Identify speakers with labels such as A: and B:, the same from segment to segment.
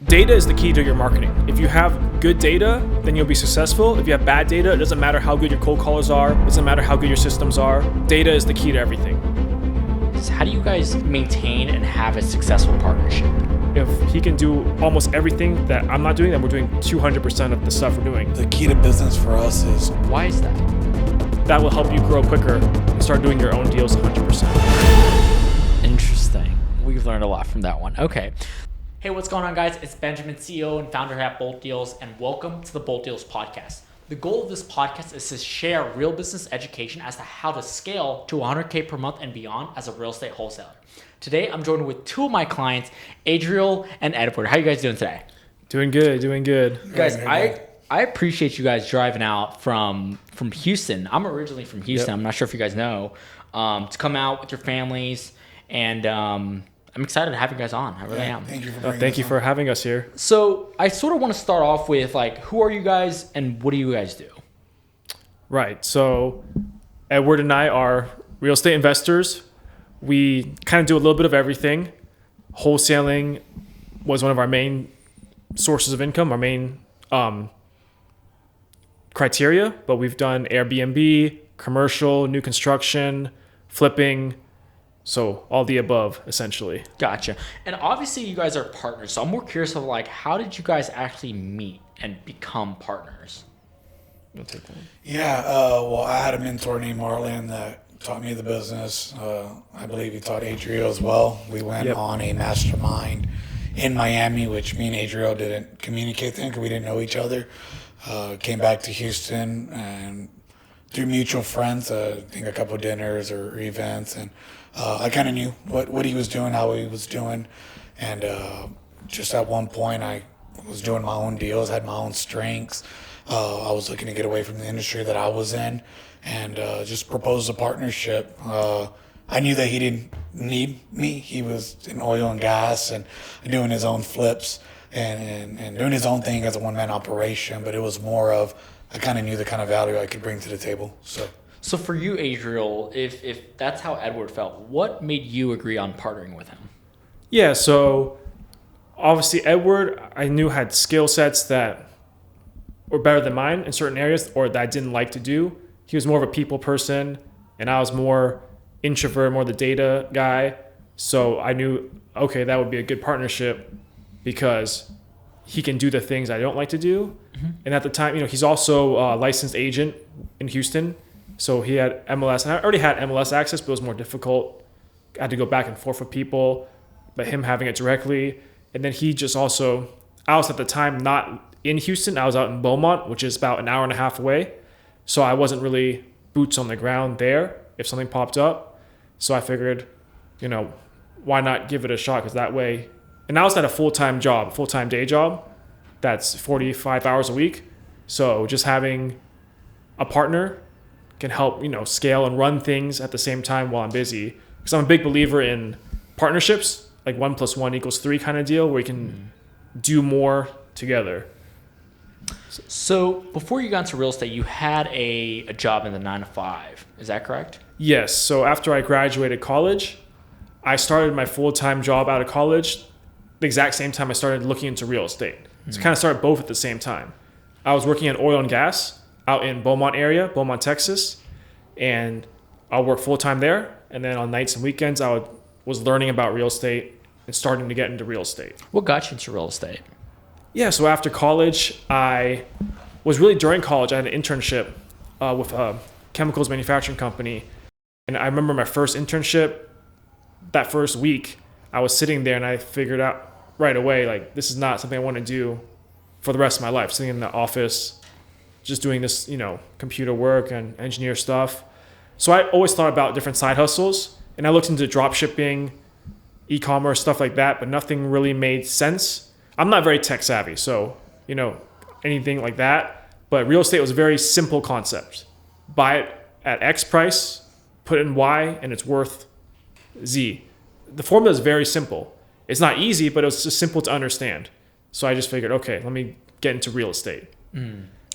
A: Data is the key to your marketing. If you have good data, then you'll be successful. If you have bad data, it doesn't matter how good your cold callers are. It doesn't matter how good your systems are. Data is the key to everything.
B: So how do you guys maintain and have a successful partnership?
A: If he can do almost everything that I'm not doing, then we're doing 200% of the stuff we're doing.
C: The key to business for us is...
B: Why is that?
A: That will help you grow quicker and start doing your own deals 100%.
B: Interesting. We've learned a lot from that one. Okay. Hey, what's going on, guys? It's Benjamin, CEO and founder at Bolt Deals, and welcome to the Bolt Deals podcast. The goal of this podcast is to share real business education as to how to scale to 100K per month and beyond as a real estate wholesaler. Today, I'm joined with two of my clients, Adriel and Edward. How are you guys doing today?
A: Doing good, doing good.
B: Guys, I appreciate you guys driving out from Houston. I'm originally from Houston. Yep. I'm not sure if you guys know, to come out with your families, and I'm excited to have you guys on. I really am.
C: Thank you
A: for having us here.
B: So I sort of want to start off with, like, who are you guys and what do you guys do?
A: Right. So Edward and I are real estate investors. We kind of do a little bit of everything. Wholesaling was one of our main sources of income, our main criteria, but we've done Airbnb, commercial, new construction, flipping. So all the above, essentially.
B: Gotcha. And obviously you guys are partners. So I'm more curious of, like, how did you guys actually meet and become partners?
A: You'll take that.
C: Yeah, well, I had a mentor named Marlon that taught me the business. I believe he taught Adriel as well. We went on a mastermind in Miami, which me and Adriel didn't communicate then because we didn't know each other. Came back to Houston and through mutual friends, I think a couple of dinners or events, and I kind of knew what he was doing, how he was doing, and just at one point I was doing my own deals, had my own strengths. I was looking to get away from the industry that I was in, and just proposed a partnership. I knew that he didn't need me. He was in oil and gas and doing his own flips and doing his own thing as a one-man operation, but it was more of, I kind of knew the kind of value I could bring to the table. So
B: for you, Adriel, if that's how Edward felt, what made you agree on partnering with him?
A: Yeah, so obviously Edward, I knew had skill sets that were better than mine in certain areas or that I didn't like to do. He was more of a people person and I was more introvert, more the data guy. So I knew, okay, that would be a good partnership because he can do the things I don't like to do. Mm-hmm. And at the time, he's also a licensed agent in Houston. So he had MLS, and I already had MLS access, but it was more difficult. I had to go back and forth with people, but him having it directly. And then he just also, I was at the time not in Houston. I was out in Beaumont, which is about an hour and a half away. So I wasn't really boots on the ground there if something popped up. So I figured, why not give it a shot? Because that way, and I was at a full-time day job. That's 45 hours a week. So just having a partner can help, scale and run things at the same time while I'm busy. Because I'm a big believer in partnerships, like 1 + 1 = 3 kind of deal where you can do more together.
B: So before you got into real estate, you had a job in the 9 to 5. Is that correct?
A: Yes. So after I graduated college, I started my full-time job out of college the exact same time I started looking into real estate. So kind of started both at the same time. I was working in oil and gas out in Beaumont area, Beaumont, Texas, and I'll work full-time there. And then on nights and weekends, I was learning about real estate and starting to get into real estate.
B: What got you into real estate?
A: Yeah, so after college, during college, I had an internship with a chemicals manufacturing company. And I remember my first internship, that first week, I was sitting there and I figured out right away, like, this is not something I want to do for the rest of my life, sitting in the office, just doing this, computer work and engineer stuff. So I always thought about different side hustles, and I looked into drop shipping, e-commerce, stuff like that, but nothing really made sense. I'm not very tech savvy, so, anything like that. But real estate was a very simple concept. Buy it at X price, put it in Y, and it's worth Z. The formula is very simple. It's not easy, but it was just simple to understand. So I just figured, okay, let me get into real estate.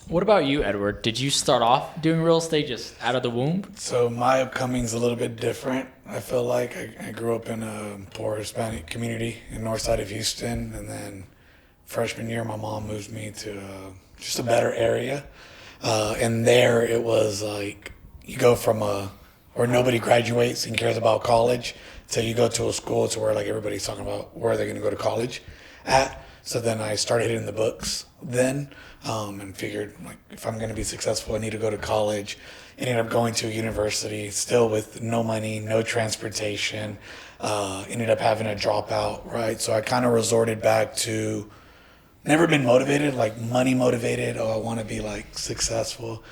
B: What about you, Edward? Did you start off doing real estate just out of the womb?
C: So my upcoming's a little bit different. I feel like I grew up in a poor Hispanic community in north side of Houston, and then freshman year, my mom moved me to just a better area. And there it was like you go from where nobody graduates and cares about college to you go to a school to where like everybody's talking about where they're going to go to college at. So then I started hitting the books then and figured like if I'm going to be successful, I need to go to college. Ended up going to a university still with no money, no transportation. Ended up having a dropout, right? So I kind of resorted back to never been motivated, like money motivated. Oh, I want to be like successful.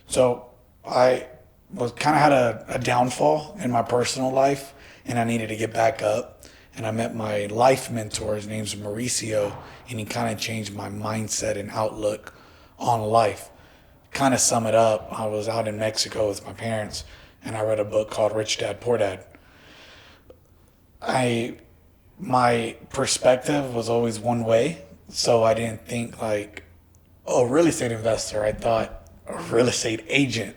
C: So I was kind of had a downfall in my personal life, and I needed to get back up. And I met my life mentor. His name's Mauricio, and he kind of changed my mindset and outlook on life. Kind of sum it up, I was out in Mexico with my parents, and I read a book called Rich Dad, Poor Dad. My perspective was always one way, so I didn't think like, oh, real estate investor. I thought a real estate agent,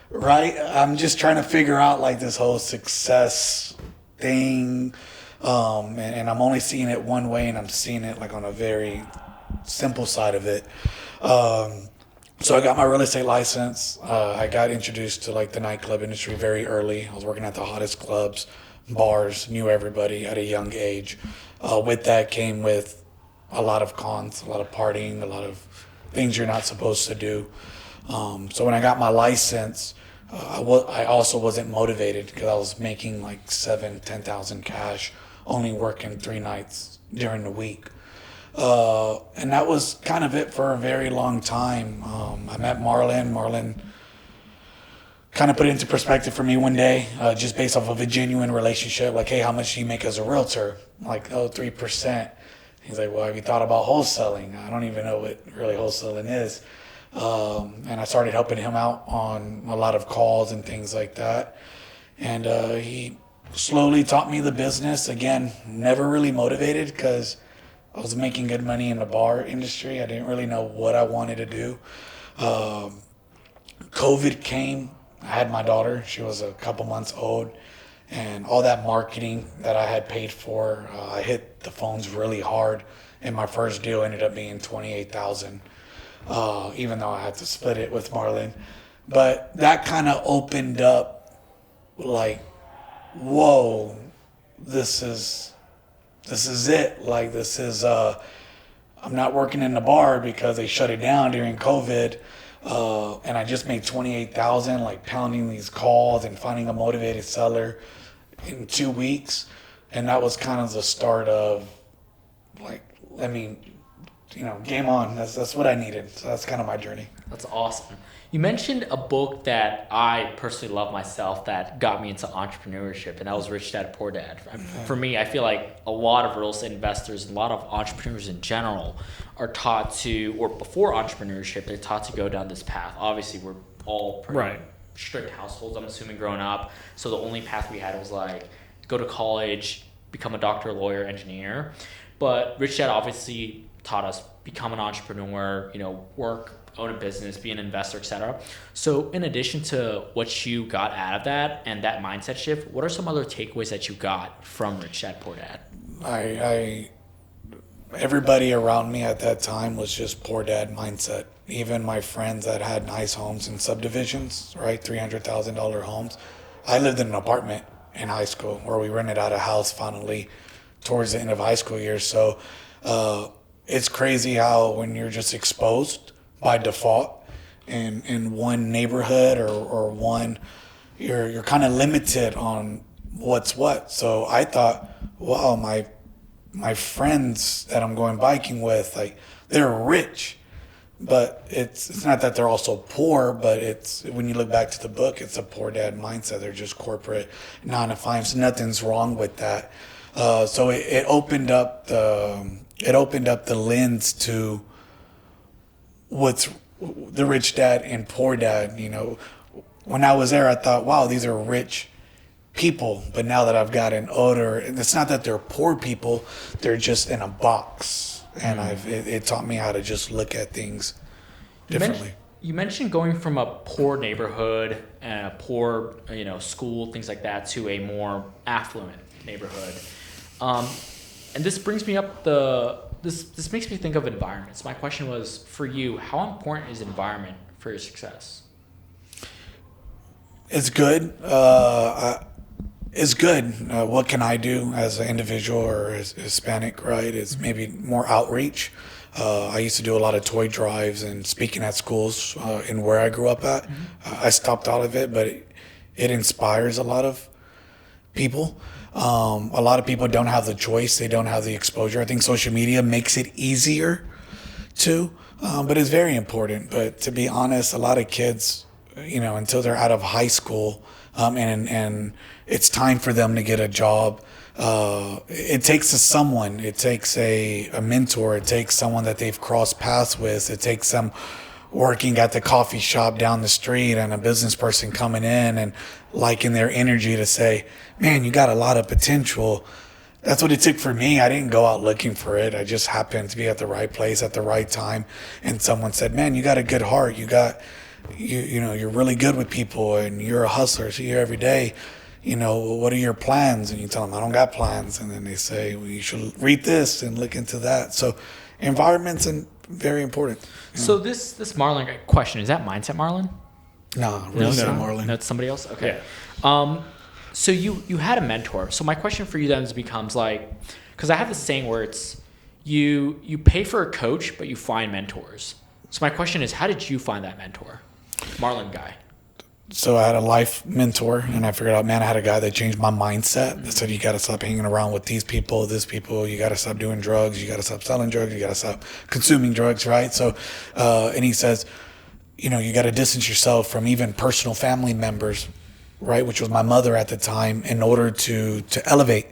C: right? I'm just trying to figure out like this whole success thing, and I'm only seeing it one way, and I'm seeing it like on a very simple side of it. So I got my real estate license. I got introduced to like the nightclub industry very early. I was working at the hottest clubs, bars, knew everybody at a young age. With that came with a lot of cons, a lot of partying, a lot of things you're not supposed to do. So when I got my license, I also wasn't motivated because I was making like $10,000 cash, only working 3 nights during the week. And that was kind of it for a very long time. I met Marlon. Marlon kind of put it into perspective for me one day, just based off of a genuine relationship. Like, hey, how much do you make as a realtor? I'm like, 3%. He's like, well, have you thought about wholesaling? I don't even know what really wholesaling is. And I started helping him out on a lot of calls and things like that. And he slowly taught me the business. Again, never really motivated because I was making good money in the bar industry. I didn't really know what I wanted to do. COVID came. I had my daughter. She was a couple months old. And all that marketing that I had paid for, I hit the phones really hard. And my first deal ended up being $28,000, even though I had to split it with Marlon. But that kind of opened up like, whoa, this is it. Like, this is, I'm not working in the bar because they shut it down during COVID. And I just made $28,000, like pounding these calls and finding a motivated seller in 2 weeks. And that was kind of the start of like, game on. That's what I needed. So that's kind of my journey.
B: That's awesome. You mentioned a book that I personally love myself that got me into entrepreneurship, and that was Rich Dad, Poor Dad. For me, I feel like a lot of real estate investors, a lot of entrepreneurs in general are taught to, or before entrepreneurship, they're taught to go down this path. Obviously, we're all pretty strict households, I'm assuming, growing up. So the only path we had was like go to college, become a doctor, lawyer, engineer. But Rich Dad obviously taught us become an entrepreneur, work, own a business, be an investor, etc. So in addition to what you got out of that and that mindset shift, what are some other takeaways that you got from Rich Dad, Poor Dad?
C: Everybody around me at that time was just poor dad mindset. Even my friends that had nice homes in subdivisions, right, $300,000 homes. I lived in an apartment in high school where we rented out a house finally towards the end of high school years. So it's crazy how when you're just exposed by default in one neighborhood or one, you're kind of limited on what's what. So I thought, wow, my friends that I'm going biking with, like, they're rich, but it's not that they're also poor, but it's, when you look back to the book, it's a poor dad mindset. They're just corporate 9 to 5s. Nothing's wrong with that. So it opened up the lens to what's the rich dad and poor dad. When I was there, I thought, wow, these are rich people. But now that I've gotten older, it's not that they're poor people, they're just in a box. And it taught me how to just look at things differently.
B: You mentioned going from a poor neighborhood and a poor, school, things like that, to a more affluent neighborhood. And this brings me up this makes me think of environments. My question was, for you, how important is environment for your success?
C: It's good. It's good. What can I do as an individual or as Hispanic, right? Is maybe more outreach. I used to do a lot of toy drives and speaking at schools in where I grew up at. I stopped out of it, but it inspires a lot of people. A lot of people don't have the choice. They don't have the exposure. I think social media makes it easier to, but it's very important. But to be honest, a lot of kids, until they're out of high school, and it's time for them to get a job, it takes someone. It takes a mentor. It takes someone that they've crossed paths with. It takes them working at the coffee shop down the street and a business person coming in and liking their energy to say, man, you got a lot of potential. That's what it took for me. I didn't go out looking for it. I just happened to be at the right place at the right time. And someone said, man, you got a good heart. You're really good with people and you're a hustler. So you're every day, what are your plans? And you tell them, I don't got plans. And then they say, well, you should read this and look into that. So environment's very important.
B: So this Marlon question, is that mindset Marlon?
C: No, Marlon.
B: That's somebody else? Okay. Yeah. So you had a mentor. So my question for you then becomes because I have this saying where it's you pay for a coach, but you find mentors. So my question is, how did you find that mentor? Marlon guy.
C: So I had a life mentor, and I figured out, man, I had a guy that changed my mindset. That said, you got to stop hanging around with these people, this people. You got to stop doing drugs. You got to stop selling drugs. You got to stop consuming drugs, right? So, and he says, you got to distance yourself from even personal family members, right? Which was my mother at the time, in order to elevate,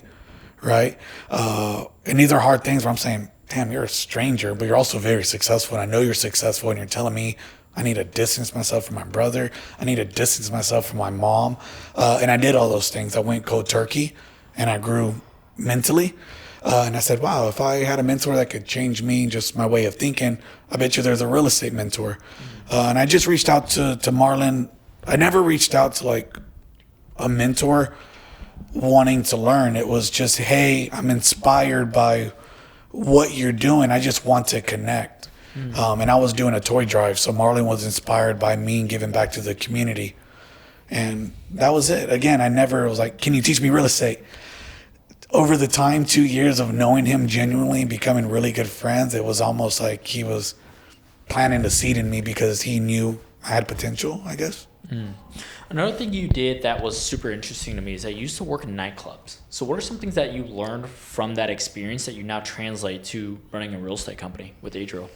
C: right? And these are hard things where I'm saying, damn, you're a stranger, but you're also very successful. And I know you're successful, and you're telling me I need to distance myself from my brother. I need to distance myself from my mom. And I did all those things. I went cold turkey, and I grew mentally. And I said, wow, if I had a mentor that could change me, just my way of thinking, I bet you there's a real estate mentor. And I just reached out to Marlon. I never reached out to a mentor wanting to learn. It was just, hey, I'm inspired by what you're doing. I just want to connect. And I was doing a toy drive. So Marlon was inspired by me giving back to the community. And that was it. Again, I never was like, can you teach me real estate? Over the time, 2 years of knowing him genuinely, becoming really good friends, it was almost like he was planting a seed in me because he knew I had potential, I guess.
B: Another thing you did that was super interesting to me is that you used to work in nightclubs. So what are some things that you learned from that experience that you now translate to running a real estate company with Adriel?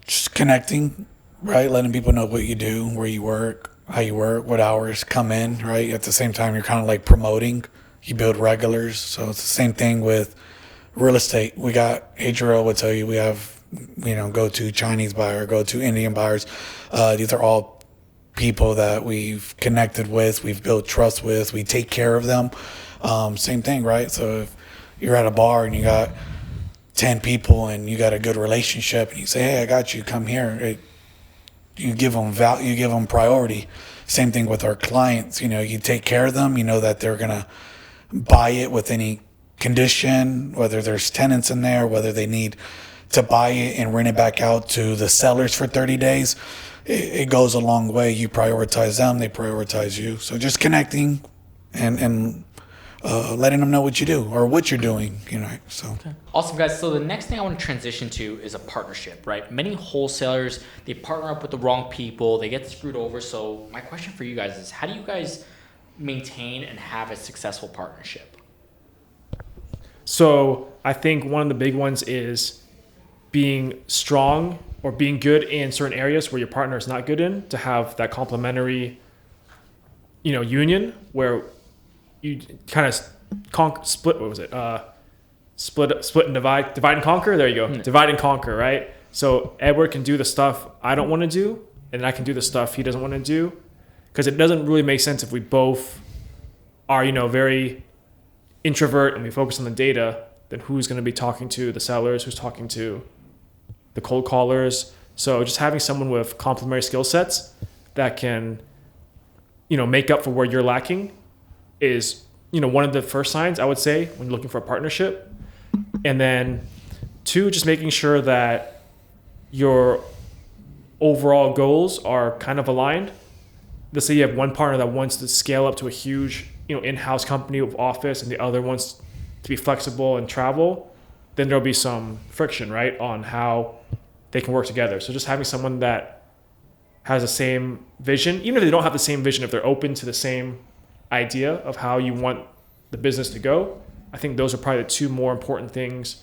C: Just connecting, right? Letting people know what you do, where you work, how you work, what hours come in, right? At the same time, you're kind of like promoting. You build regulars. So it's the same thing with real estate. We got, Adriel would tell you, we have, go-to Chinese buyer, go-to Indian buyers. These are all people that we've connected with, we've built trust with, we take care of them. Same thing, right? So if you're at a bar and you got 10 people and you got a good relationship and you say, hey, I got you, come here. You give them value, you give them priority. Same thing with our clients. You take care of them. You know that they're going to buy it with any condition, whether there's tenants in there, whether they need to buy it and rent it back out to the sellers for 30 days. It goes a long way. You prioritize them, they prioritize you. So just connecting and letting them know what you do or what you're doing, so.
B: Okay. Awesome, guys. So the next thing I want to transition to is a partnership, right? Many wholesalers, they partner up with the wrong people, they get screwed over. So my question for you guys is, how do you guys maintain and have a successful partnership?
A: So I think one of the big ones is being strong or being good in certain areas where your partner is not good in, to have that complementary, union where you kind of split. What was it? Split and divide and conquer. There you go. Divide and conquer, right? So Edward can do the stuff I don't want to do, and I can do the stuff he doesn't want to do, because it doesn't really make sense if we both are, very introvert and we focus on the data. Then who's going to be talking to the sellers? Who's talking to the cold callers? So just having someone with complementary skill sets that can, make up for where you're lacking is one of the first signs I would say when looking for a partnership. And then 2, just making sure that your overall goals are kind of aligned. Let's say you have one partner that wants to scale up to a huge, in-house company with office, and the other wants to be flexible and travel. Then there'll be some friction, right, on how they can work together. So just having someone that has the same vision, even if they don't have the same vision, if they're open to the same idea of how you want the business to go, I think those are probably the 2 more important things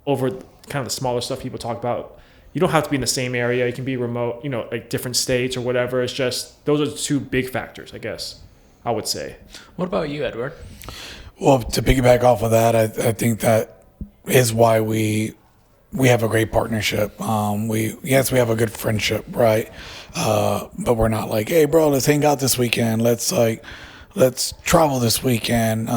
A: over kind of the smaller stuff people talk about. You don't have to be in the same area. You can be remote, like different states or whatever. It's just, those are the 2 big factors, I guess, I would say.
B: What about you, Edward?
C: Well, to piggyback off of that, I think that is why we have a great partnership. We have a good friendship, right? But we're not like, hey, bro, let's hang out this weekend. Let's travel this weekend.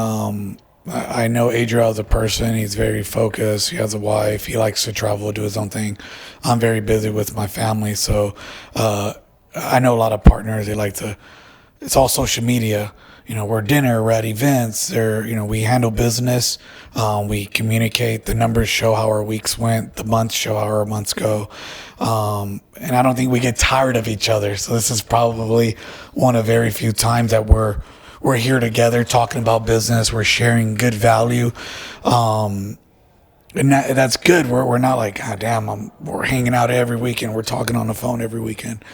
C: I know Adriel as a person. He's very focused. He has a wife. He likes to travel, do his own thing. I'm very busy with my family. So I know a lot of partners, it's all social media. We're dinner, we're at events, or, we handle business. We communicate. The numbers show how our weeks went. The months show how our months go. And I don't think we get tired of each other. So this is probably one of very few times that we're here together talking about business. We're sharing good value. And that's good. We're not like, God damn, we're hanging out every weekend. We're talking on the phone every weekend.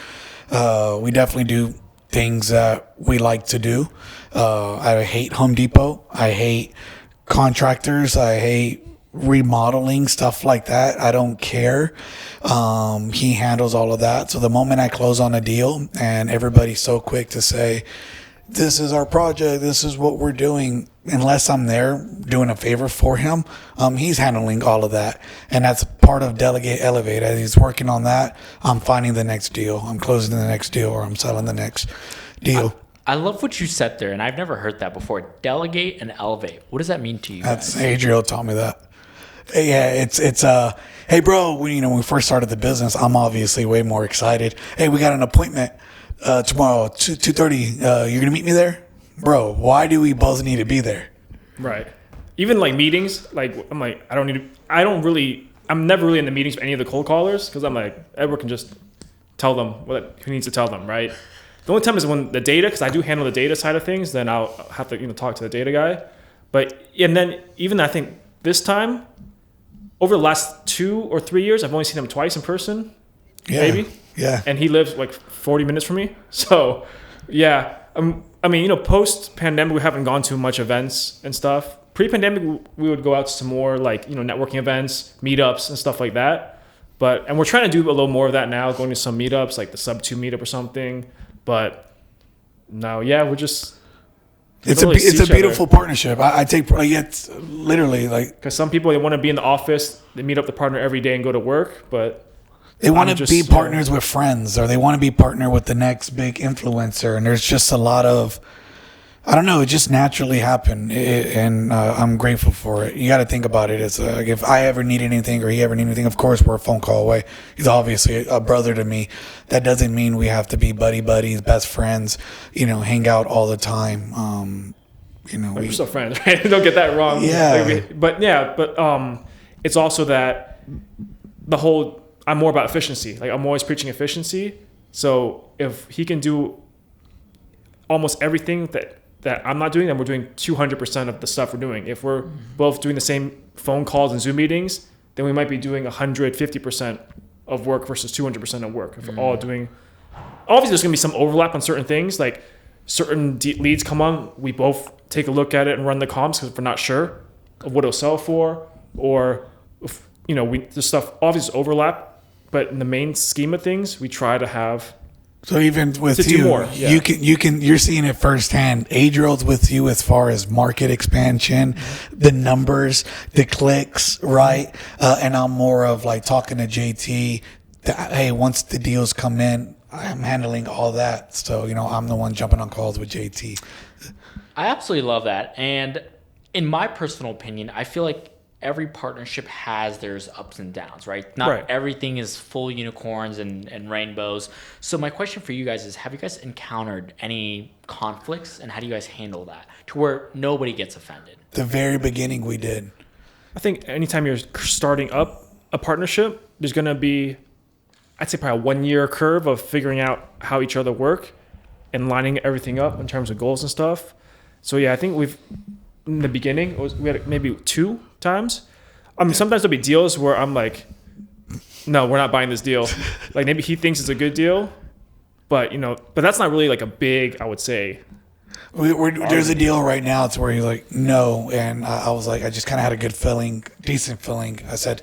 C: We definitely do things that we like to do. I hate Home Depot. I hate contractors. I hate remodeling, stuff like that. I don't care. He handles all of that. So the moment I close on a deal, and everybody's so quick to say, this is our project, this is what we're doing, unless I'm there doing a favor for him, he's handling all of that. And that's part of Delegate Elevate. As he's working on that, I'm finding the next deal, I'm closing the next deal, or I'm selling the next deal.
B: I love what you said there, and I've never heard that before. Delegate and elevate. What does that mean to you guys?
C: That's Adriel taught me that. Yeah, it's hey bro, when we first started the business, I'm obviously way more excited. Hey, we got an appointment tomorrow, 2:30. You're gonna meet me there, bro? Why do we both need to be there?
A: Right. Even like meetings, I'm never really in the meetings for any of the cold callers, because I'm like, Edward can just tell them what he needs to tell them, right? The only time is when the data, because I do handle the data side of things, then I'll have to talk to the data guy. And then even I think this time, over the last 2 or 3 years, I've only seen him twice in person, maybe.
C: Yeah.
A: And he lives like 40 minutes from me. So, yeah. Post-pandemic, we haven't gone to much events and stuff. Pre-pandemic, we would go out to some more networking events, meetups and stuff like that. And we're trying to do a little more of that now, going to some meetups, like the Sub 2 meetup or something. But now, we're just...
C: It's a beautiful partnership. I take pride. It's literally
A: because some people, they want to be in the office, they meet up the partner every day and go to work, but
C: they want to be partners with friends, or they want to be partner with the next big influencer. And there's just a lot of, I don't know, it just naturally happened, and I'm grateful for it. You got to think about it. It's like if I ever need anything or he ever need anything, of course we're a phone call away. He's obviously a brother to me. That doesn't mean we have to be buddies, best friends, hang out all the time.
A: We're still friends, right? Don't get that wrong.
C: Yeah.
A: But it's also that the whole, I'm more about efficiency. Like I'm always preaching efficiency. So if he can do almost everything that I'm not doing, then we're doing 200% of the stuff we're doing. If we're both doing the same phone calls and Zoom meetings, then we might be doing 150% of work versus 200% of work. If we're all doing, obviously there's going to be some overlap on certain things, like certain leads come on, we both take a look at it and run the comps because we're not sure of what it'll sell for, or if, the stuff obviously overlap, but in the main scheme of things, we try to have.
C: So even with you, you're seeing it firsthand. Adriel's with you as far as market expansion, the numbers, the clicks, right? And I'm more of like talking to JT. Hey, once the deals come in, I'm handling all that. So, I'm the one jumping on calls with JT.
B: I absolutely love that. And in my personal opinion, I feel like every partnership has there's ups and downs, right? Not
A: Right.
B: everything is full unicorns and rainbows. So my question for you guys is, have you guys encountered any conflicts, and how do you guys handle that to where nobody gets offended?
C: The very beginning we did.
A: I think anytime you're starting up a partnership, there's going to be, I'd say, probably a 1 year curve of figuring out how each other work and lining everything up in terms of goals and stuff. So yeah, I think in the beginning, we had maybe 2 times. I mean, sometimes there'll be deals where I'm like, no, we're not buying this deal. Like maybe he thinks it's a good deal, but that's not really like a big, I would say.
C: There's a deal right now. It's where he's like, no. And I was like, I just kind of had a good feeling, decent feeling. I said,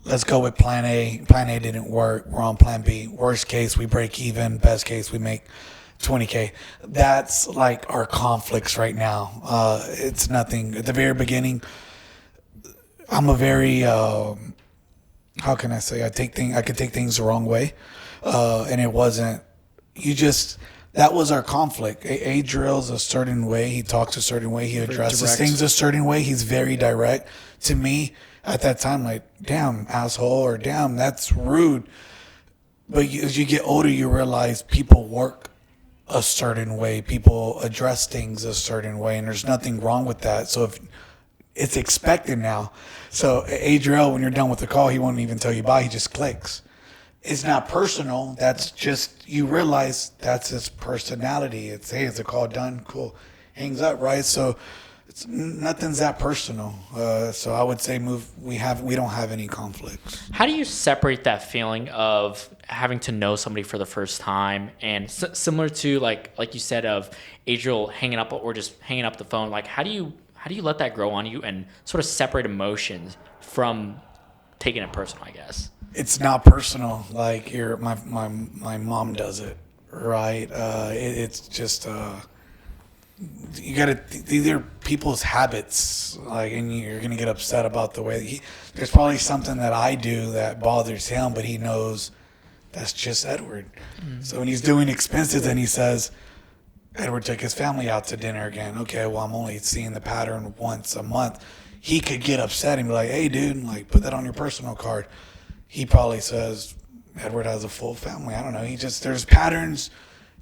C: let's go with plan A. Plan A didn't work. We're on plan B. Worst case, we break even. Best case, we make $20K. That's like our conflicts right now. It's nothing. At the very beginning, I'm a very, how can I say? I could take things the wrong way. And it wasn't, that was our conflict. Adriel's a certain way. He talks a certain way. He addresses things a certain way. He's very direct. To me, at that time, like, damn, asshole, or damn, that's rude. But as you get older, you realize people work a certain way. People address things a certain way, and there's nothing wrong with that. So if it's expected now. So Adriel, when you're done with the call, he won't even tell you bye. He just clicks. It's not personal. That's just, you realize that's his personality. It's, hey, is the call done? Cool. Hangs up, right? So nothing's that personal. So I would say we don't have any conflicts.
B: How do you separate that feeling of having to know somebody for the first time, and similar to like you said, of Adriel hanging up or just hanging up the phone? Like how do you let that grow on you and sort of separate emotions from taking it personal, I guess?
C: It's not personal. Like my mom does it, right? It's just you gotta. These are people's habits, like, and you're gonna get upset about the way there's probably something that I do that bothers him, but he knows that's just Edward. Mm-hmm. So when he's doing expenses and he says, Edward took his family out to dinner again. Okay, well, I'm only seeing the pattern once a month. He could get upset and be like, hey, dude, like, put that on your personal card. He probably says, Edward has a full family. I don't know. There's patterns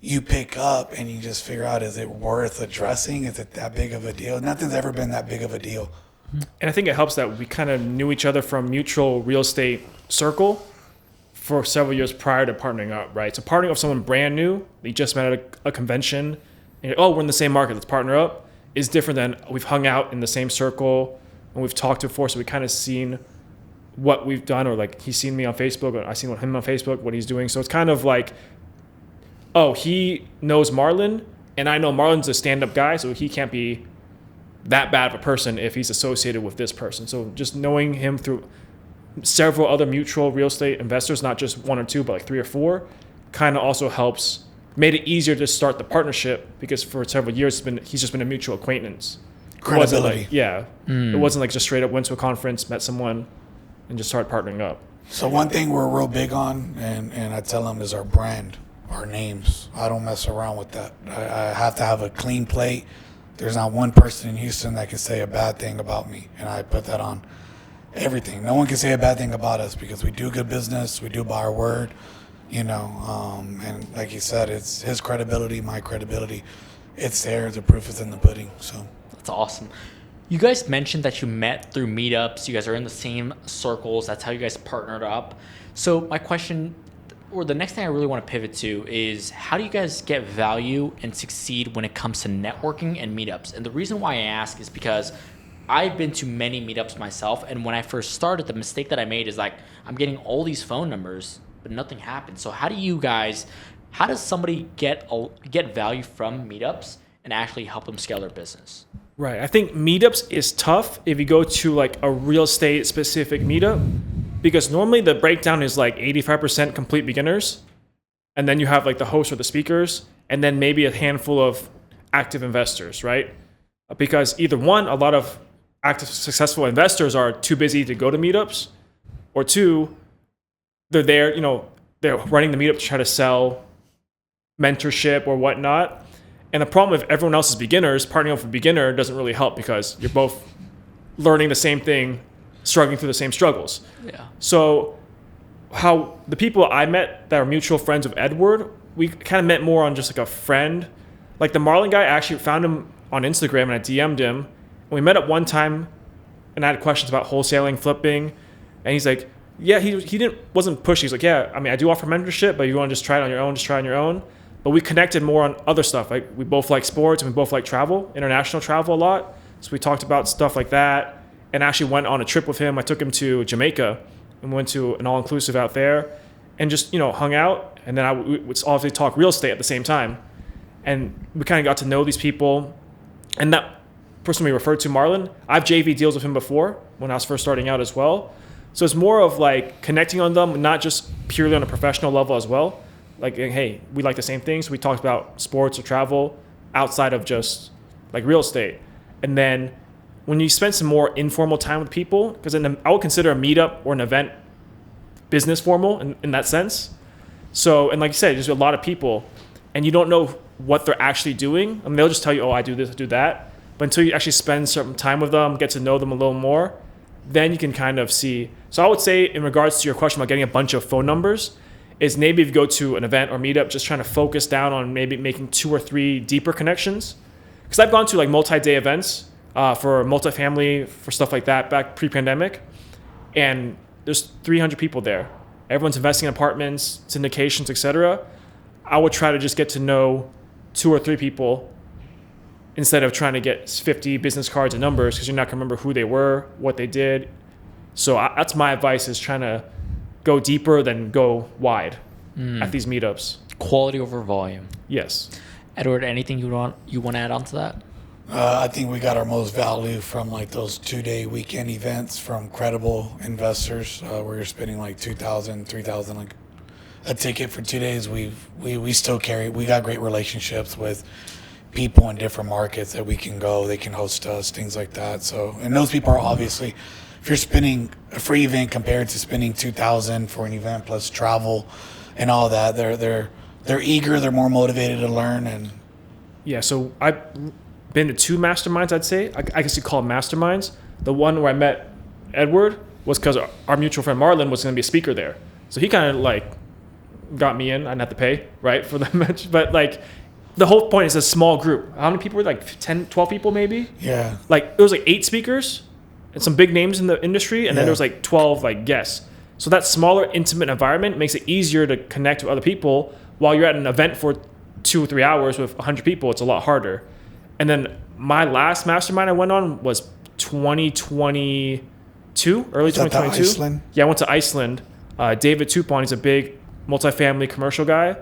C: you pick up and you just figure out, is it worth addressing? Is it that big of a deal? Nothing's ever been that big of a deal.
A: And I think it helps that we kind of knew each other from mutual real estate circle for several years prior to partnering up, right? So partnering up with someone brand new, they just met at a convention, and we're in the same market, let's partner up, is different than we've hung out in the same circle and we've talked before, so we kind of seen what we've done, or like he's seen me on Facebook, or I've seen him on Facebook, what he's doing. So it's kind of like, he knows Marlon, and I know Marlon's a stand-up guy, so he can't be that bad of a person if he's associated with this person. So just knowing him through several other mutual real estate investors, not just 1 or 2, but like 3 or 4, kind of also helps, made it easier to start the partnership, because for several years he's just been a mutual acquaintance.
C: Credibility.
A: It wasn't like just straight up went to a conference, met someone, and just started partnering up.
C: So one thing we're real big on, and I tell them, is our brand, our names. I don't mess around with that. I have to have a clean plate. There's not one person in Houston that can say a bad thing about me, and I put that on everything. No one can say a bad thing about us, because we do good business. We do by our word, and like you said, it's his credibility, my credibility. It's there. The proof is in the pudding. So
B: that's awesome. You guys mentioned that you met through meetups. You guys are in the same circles. That's how you guys partnered up. So my question, or the next thing I really want to pivot to, is how do you guys get value and succeed when it comes to networking and meetups? And the reason why I ask is because I've been to many meetups myself, and when I first started, the mistake that I made is like, I'm getting all these phone numbers, but nothing happens. So how does somebody get value from meetups and actually help them scale their business?
A: Right. I think meetups is tough if you go to like a real estate specific meetup, because normally the breakdown is like 85% complete beginners, and then you have like the host or the speakers, and then maybe a handful of active investors, right? Because either one, a lot of active successful investors are too busy to go to meetups, or 2, they're there, they're running the meetup to try to sell mentorship or whatnot. And the problem, if everyone else is beginners, partnering up with a beginner doesn't really help, because you're both learning the same thing struggling through the same struggles.
B: Yeah.
A: So how the people I met that are mutual friends of Edward, we kind of met more on just like a friend. Like the Marlin guy, I actually found him on Instagram and I DM'd him. And we met up one time and I had questions about wholesaling, flipping. And he's like, yeah, he wasn't pushy. He's like, yeah, I mean, I do offer mentorship, but if you want to just try it on your own, just try it on your own. But we connected more on other stuff. Like we both like sports and we both like travel, international travel a lot. So we talked about stuff like that and actually went on a trip with him. I took him to Jamaica and went to an all-inclusive out there and just, hung out. And then we would obviously talk real estate at the same time. And we kind of got to know these people. And that person we referred to, Marlon, I've JV deals with him before when I was first starting out as well. So it's more of like connecting on them, not just purely on a professional level as well. Like, hey, we like the same things. We talked about sports or travel outside of just like real estate. And then when you spend some more informal time with people, because I would consider a meetup or an event business formal in that sense. So, and like you said, there's a lot of people and you don't know what they're actually doing. I mean, they'll just tell you, oh, I do this, I do that. But until you actually spend some time with them, get to know them a little more, then you can kind of see. So I would say in regards to your question about getting a bunch of phone numbers is maybe if you go to an event or meetup, just trying to focus down on maybe making 2 or 3 deeper connections. Because I've gone to like multi-day events for multifamily, for stuff like that back pre-pandemic. And there's 300 people there. Everyone's investing in apartments, syndications, etc. I would try to just get to know 2 or 3 people instead of trying to get 50 business cards and numbers because you're not going to remember who they were, what they did. So that's my advice, is trying to go deeper than go wide at these meetups.
B: Quality over volume.
A: Yes.
B: Edward, anything you want to add on to that?
C: I think we got our most value from like those 2-day weekend events from credible investors where you're spending like $2,000, $3,000 like a ticket for 2 days. We still we got great relationships with people in different markets that we can go. They can host us, things like that. So, and those people are obviously, if you're spending a free event compared to spending $2,000 for an event plus travel and all that, they're eager, they're more motivated to learn. And
A: yeah, so I've been to 2 masterminds, I'd say. I guess you call them masterminds. The one where I met Edward was because our mutual friend Marlon was going to be a speaker there. So he kind of like got me in. I didn't have to pay, right, for the match. But like the whole point is a small group. How many people were like 10, 12 people maybe?
C: Yeah.
A: Like there was like 8 speakers and some big names in the industry. And then there was like 12 like guests. So that smaller, intimate environment makes it easier to connect with other people. While you're at an event for 2 or 3 hours with 100 people, it's a lot harder. And then my last mastermind I went on was 2022, early 2022.
C: Iceland?
A: Yeah, I went to Iceland. David Tupon, he's a big multifamily commercial guy,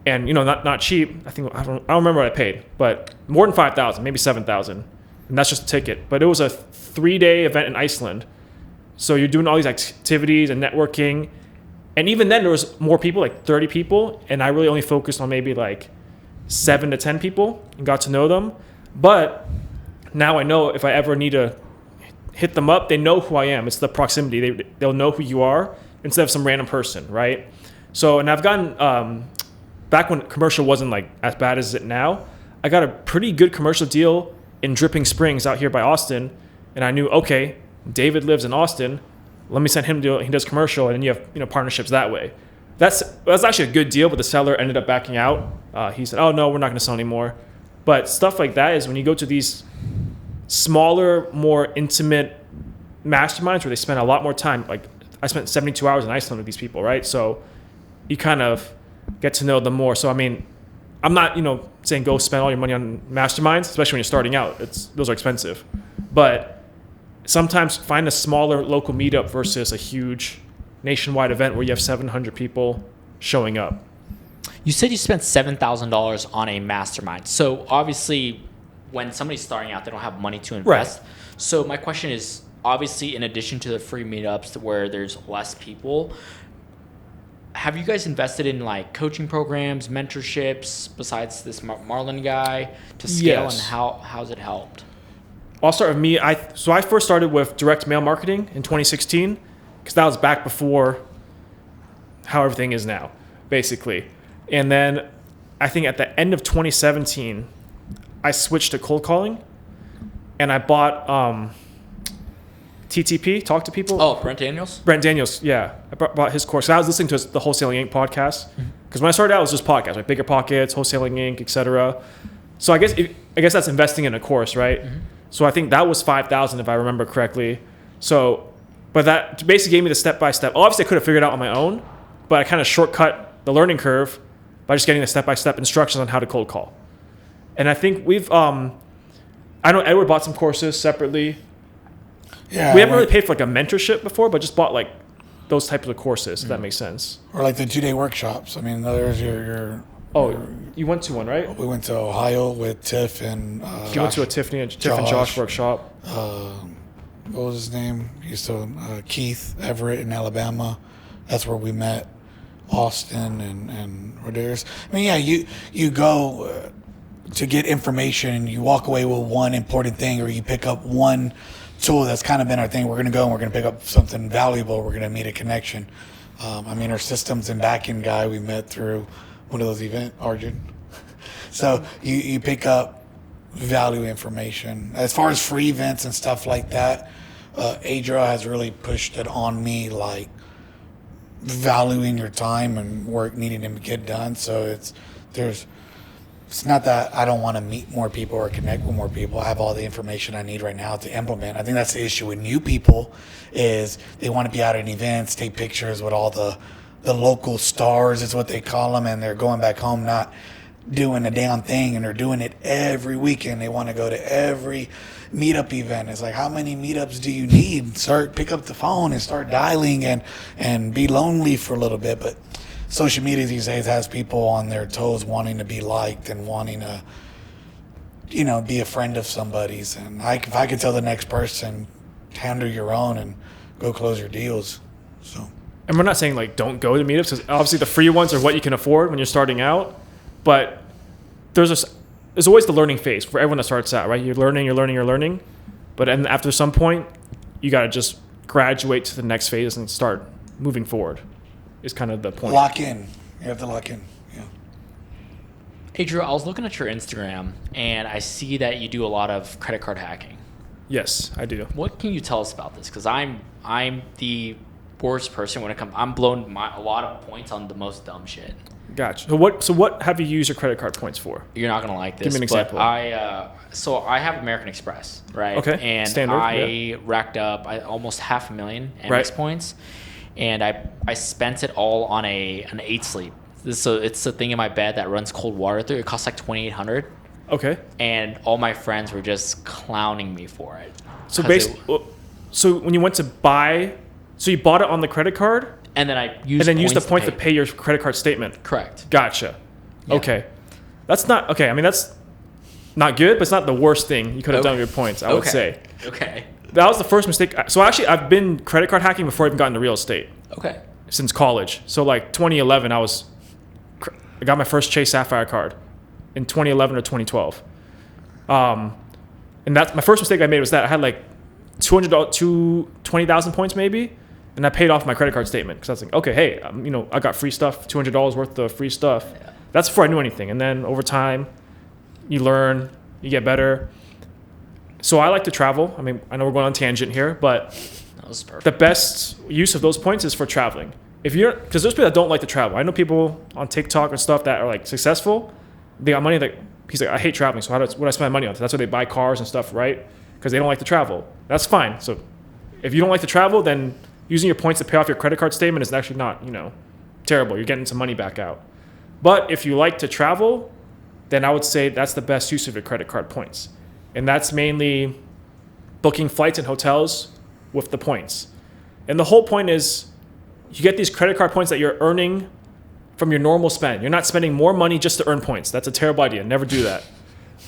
A: and not cheap. I don't remember what I paid, but more than $5,000, maybe $7,000, and that's just a ticket. But it was a 3-day event in Iceland, so you're doing all these activities and networking, and even then there was more people, like 30 people, and I really only focused on maybe like 7 to 10 people and got to know them. But now I know if I ever need to hit them up, they know who I am. It's the proximity. They'll know who you are instead of some random person, right? So, and I've gotten, back when commercial wasn't like as bad as it now, I got a pretty good commercial deal in Dripping Springs out here by Austin. And I knew, okay, David lives in Austin. Let me send him to, he does commercial, and then you have partnerships that way. That's actually a good deal, but the seller ended up backing out. He said, oh, no, we're not going to sell anymore. But stuff like that is when you go to these smaller, more intimate masterminds where they spend a lot more time. Like I spent 72 hours in Iceland with these people, right? So you kind of get to know them more. So, I mean, I'm not, saying go spend all your money on masterminds, especially when you're starting out. Those are expensive. But sometimes find a smaller local meetup versus a huge nationwide event where you have 700 people showing up.
B: You said you spent $7,000 on a mastermind. So obviously when somebody's starting out, they don't have money to invest. Right. So my question is, obviously in addition to the free meetups where there's less people, have you guys invested in like coaching programs, mentorships besides this Marlon guy to scale? Yes. And how's it helped?
A: I'll start with me. So I first started with direct mail marketing in 2016 because that was back before how everything is now, basically. And then I think at the end of 2017, I switched to cold calling, and I bought TTP, talk to people.
B: Oh, Brent Daniels?
A: Brent Daniels, yeah. I bought his course. I was listening to the Wholesaling Inc. podcast because when I started out, it was just podcasts, like Bigger Pockets, Wholesaling Inc., etc. So I guess that's investing in a course, right? Mm-hmm. So I think that was $5,000 if I remember correctly. So, but that basically gave me the step-by-step. Obviously, I could have figured it out on my own, but I kind of shortcut the learning curve by just getting the step-by-step instructions on how to cold call. And I think we've, I know Edward bought some courses separately.
C: Yeah,
A: we haven't really paid for like a mentorship before, but just bought like those types of courses, if that makes sense.
C: Or like the 2-day workshops. I mean, there's your
A: you went to one, right?
C: We went to Ohio with Tiff and
A: you went to a Tiff and Josh workshop.
C: What was his name? He used to Keith Everett in Alabama. That's where we met. Austin and Rodriguez. I mean, yeah, you go to get information and you walk away with one important thing, or you pick up one tool. That's kind of been our thing. We're going to go and we're going to pick up something valuable. We're going to meet a connection. I mean, our systems and backend guy we met through one of those events, Arjun. So you pick up value information. As far as free events and stuff like that, Adriel has really pushed it on me, like valuing your time and work needing to get done. So it's not that I don't want to meet more people or connect with more people. I have all the information I need right now to implement. I think that's the issue with new people is they want to be out at events, take pictures with all the local stars is what they call them, and they're going back home not doing a damn thing, and they're doing it every weekend. They want to go to every meetup event. It's like, how many meetups do you need? Pick up the phone and start dialing and be lonely for a little bit. But social media these days has people on their toes wanting to be liked and wanting to, be a friend of somebody's. And if I could tell the next person, handle your own and go close your deals. So.
A: And we're not saying like don't go to meetups, because obviously the free ones are what you can afford when you're starting out. But there's always the learning phase for everyone that starts out, right? You're learning. But after some point, you got to just graduate to the next phase and start moving forward. Is kind of the point.
C: Lock in. You have to lock in. Yeah.
B: Adriel, I was looking at your Instagram and I see that you do a lot of credit card hacking.
A: Yes, I do.
B: What can you tell us about this? Because I'm the worst person when it comes. I'm blowing a lot of points on the most dumb shit.
A: Gotcha. So what have you used your credit card points for?
B: You're not gonna like this.
A: Give me an example.
B: But I have American Express, right?
A: Okay.
B: And
A: Standard,
B: racked up almost 500,000 Amex points, and I spent it all on an 8 sleep. So it's a thing in my bed that runs cold water through. It costs like $2,800.
A: Okay.
B: And all my friends were just clowning me for it.
A: So so when you went to buy, so you bought it on the credit card.
B: And then I used
A: the points to pay your credit card statement.
B: Correct.
A: Gotcha.
B: Yeah.
A: Okay. That's not okay. I mean, that's not good, but it's not the worst thing you could have done with your points, I would say.
B: Okay.
A: That was the first mistake. So actually, I've been credit card hacking before I even got into real estate.
B: Okay.
A: Since college. So like 2011, I got my first Chase Sapphire card in 2011 or 2012. And that's my first mistake I made was that I had like $20,000 points maybe. And I paid off my credit card statement because I was like, okay, hey, I got free stuff, $200 worth of free stuff. Yeah. That's before I knew anything. And then over time, you learn, you get better. So I like to travel. I mean, I know we're going on tangent here, but
B: that was perfect.
A: The best use of those points is for traveling. Because there's people that don't like to travel. I know people on TikTok and stuff that are like successful. They got money that he's like, I hate traveling. So what do I spend my money on? That's why they buy cars and stuff, right? Because they don't like to travel. That's fine. So if you don't like to travel, then using your points to pay off your credit card statement is actually not, terrible. You're getting some money back out. But if you like to travel, then I would say that's the best use of your credit card points. And that's mainly booking flights and hotels with the points. And the whole point is you get these credit card points that you're earning from your normal spend. You're not spending more money just to earn points. That's a terrible idea. Never do that.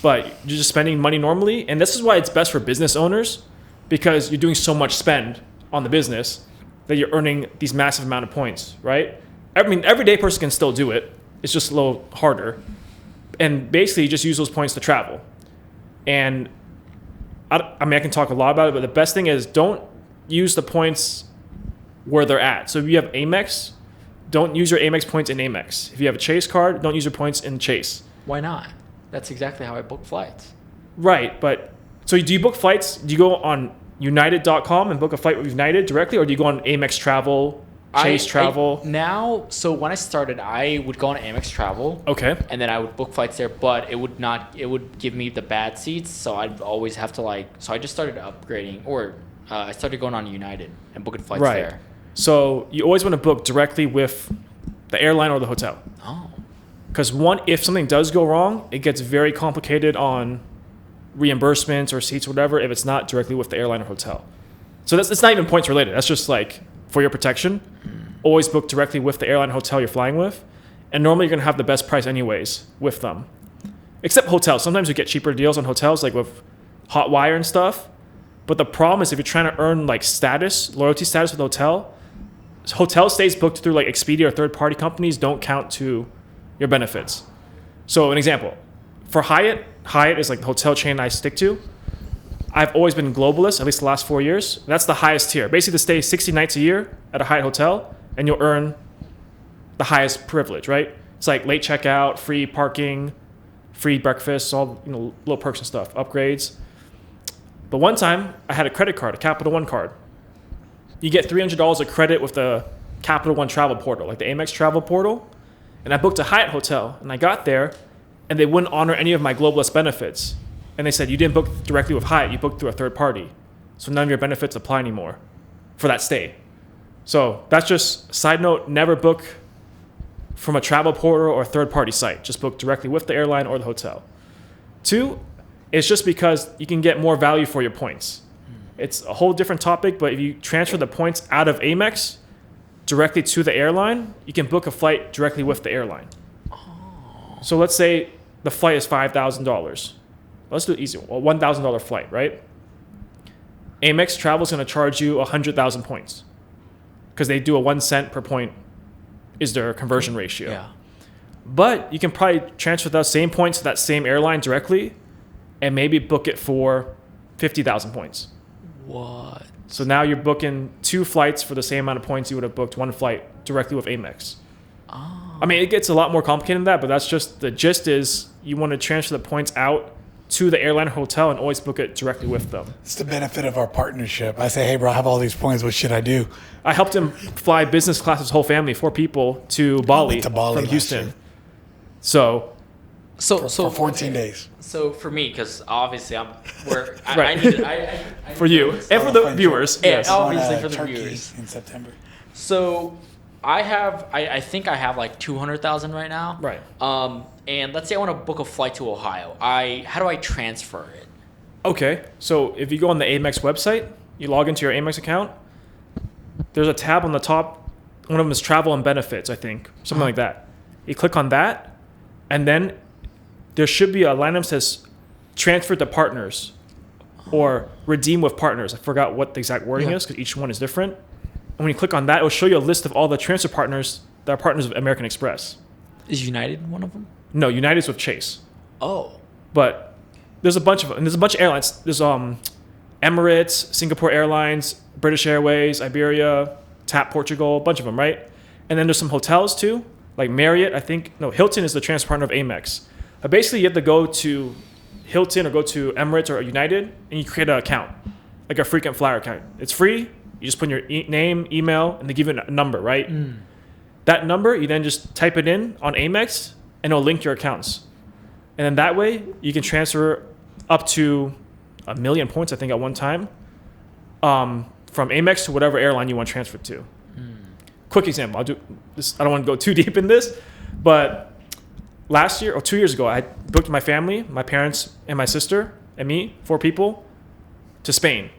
A: But you're just spending money normally. And this is why it's best for business owners, because you're doing so much spend on the business that you're earning these massive amount of points, right? I mean, everyday person can still do it. It's just a little harder. And basically, you just use those points to travel. And I can talk a lot about it, but the best thing is don't use the points where they're at. So if you have Amex, don't use your Amex points in Amex. If you have a Chase card, don't use your points in Chase.
B: Why not? That's exactly how I book flights.
A: Right, but so do you book flights? Do you go on United.com and book a flight with United directly, or do you go on Amex Travel, Chase Travel?
B: So when I started, I would go on Amex Travel.
A: Okay.
B: And then I would book flights there, but it would give me the bad seats, so I'd always have to so I just started upgrading, or I started going on United and booking flights there.
A: So you always want to book directly with the airline or the hotel.
B: Oh.
A: Because if something does go wrong, it gets very complicated on reimbursements or seats or whatever if it's not directly with the airline or hotel. So it's not even points related. That's just like for your protection. Always book directly with the airline or hotel you're flying with. And normally you're going to have the best price anyways with them. Except hotels. Sometimes you get cheaper deals on hotels, like with Hotwire and stuff. But the problem is if you're trying to earn like loyalty status with the hotel stays booked through like Expedia or third-party companies don't count to your benefits. So an example, for Hyatt is like the hotel chain I stick to. I've always been globalist, at least the last 4 years. That's the highest tier. Basically, to stay 60 nights a year at a Hyatt hotel, and you'll earn the highest privilege, right? It's like late checkout, free parking, free breakfast, all little perks and stuff, upgrades. But one time, I had a credit card, a Capital One card. You get $300 of credit with the Capital One travel portal, like the Amex travel portal. And I booked a Hyatt hotel, and I got there, and they wouldn't honor any of my globalist benefits. And they said, you didn't book directly with Hyatt, you booked through a third party. So none of your benefits apply anymore for that stay. So that's just, side note, never book from a travel portal or a third party site. Just book directly with the airline or the hotel. 2, it's just because you can get more value for your points. It's a whole different topic, but if you transfer the points out of Amex directly to the airline, you can book a flight directly with the airline. Oh. So let's say the flight is $5,000. Let's do it easy. A $1,000 flight, right? Amex Travel is going to charge you 100,000 points because they do a 1 cent per point is their conversion ratio.
B: Yeah.
A: But you can probably transfer those same points to that same airline directly and maybe book it for 50,000 points.
B: What?
A: So now you're booking 2 flights for the same amount of points you would have booked 1 flight directly with Amex. Oh. I mean, it gets a lot more complicated than that, but that's just the gist is you want to transfer the points out to the airline or hotel and always book it directly with them.
C: It's the benefit of our partnership. I say, hey, bro, I have all these points. What should I do?
A: I helped him fly business class, his whole family, 4 people, to Bali, from Houston. So
C: for 14 days.
B: So for me, because obviously
A: right.
B: I need
A: for you and for the viewers.
B: Yes.
C: On,
B: Obviously for the
C: Turkey
B: viewers.
C: in September.
B: So I think I have like 200,000 right now.
A: Right.
B: And let's say I want to book a flight to Ohio. How do I transfer it?
A: Okay. So if you go on the Amex website, you log into your Amex account. There's a tab on the top. One of them is travel and benefits, I think. Something like that. You click on that, and then there should be a line that says transfer to partners or redeem with partners. I forgot what the exact wording is because each one is different. And when you click on that, it will show you a list of all the transfer partners that are partners of American Express.
B: Is United one of them?
A: No, United's with Chase.
B: Oh.
A: But there's a bunch of them. And there's a bunch of airlines. There's Emirates, Singapore Airlines, British Airways, Iberia, TAP Portugal, a bunch of them, right? And then there's some hotels too, like Marriott, I think. No, Hilton is the transfer partner of Amex. But basically, you have to go to Hilton or go to Emirates or United, and you create an account, like a frequent flyer account. It's free. You just put in your name, email, and they give you a number, right? Mm. That number, you then just type it in on Amex, and it'll link your accounts. And then that way, you can transfer up to 1 million points, I think, at one time, from Amex to whatever airline you want to transfer to. Mm. Quick example. I'll do this. I don't want to go too deep in this, but last year or 2 years ago, I booked my family, my parents and my sister and me, 4 people, to Spain.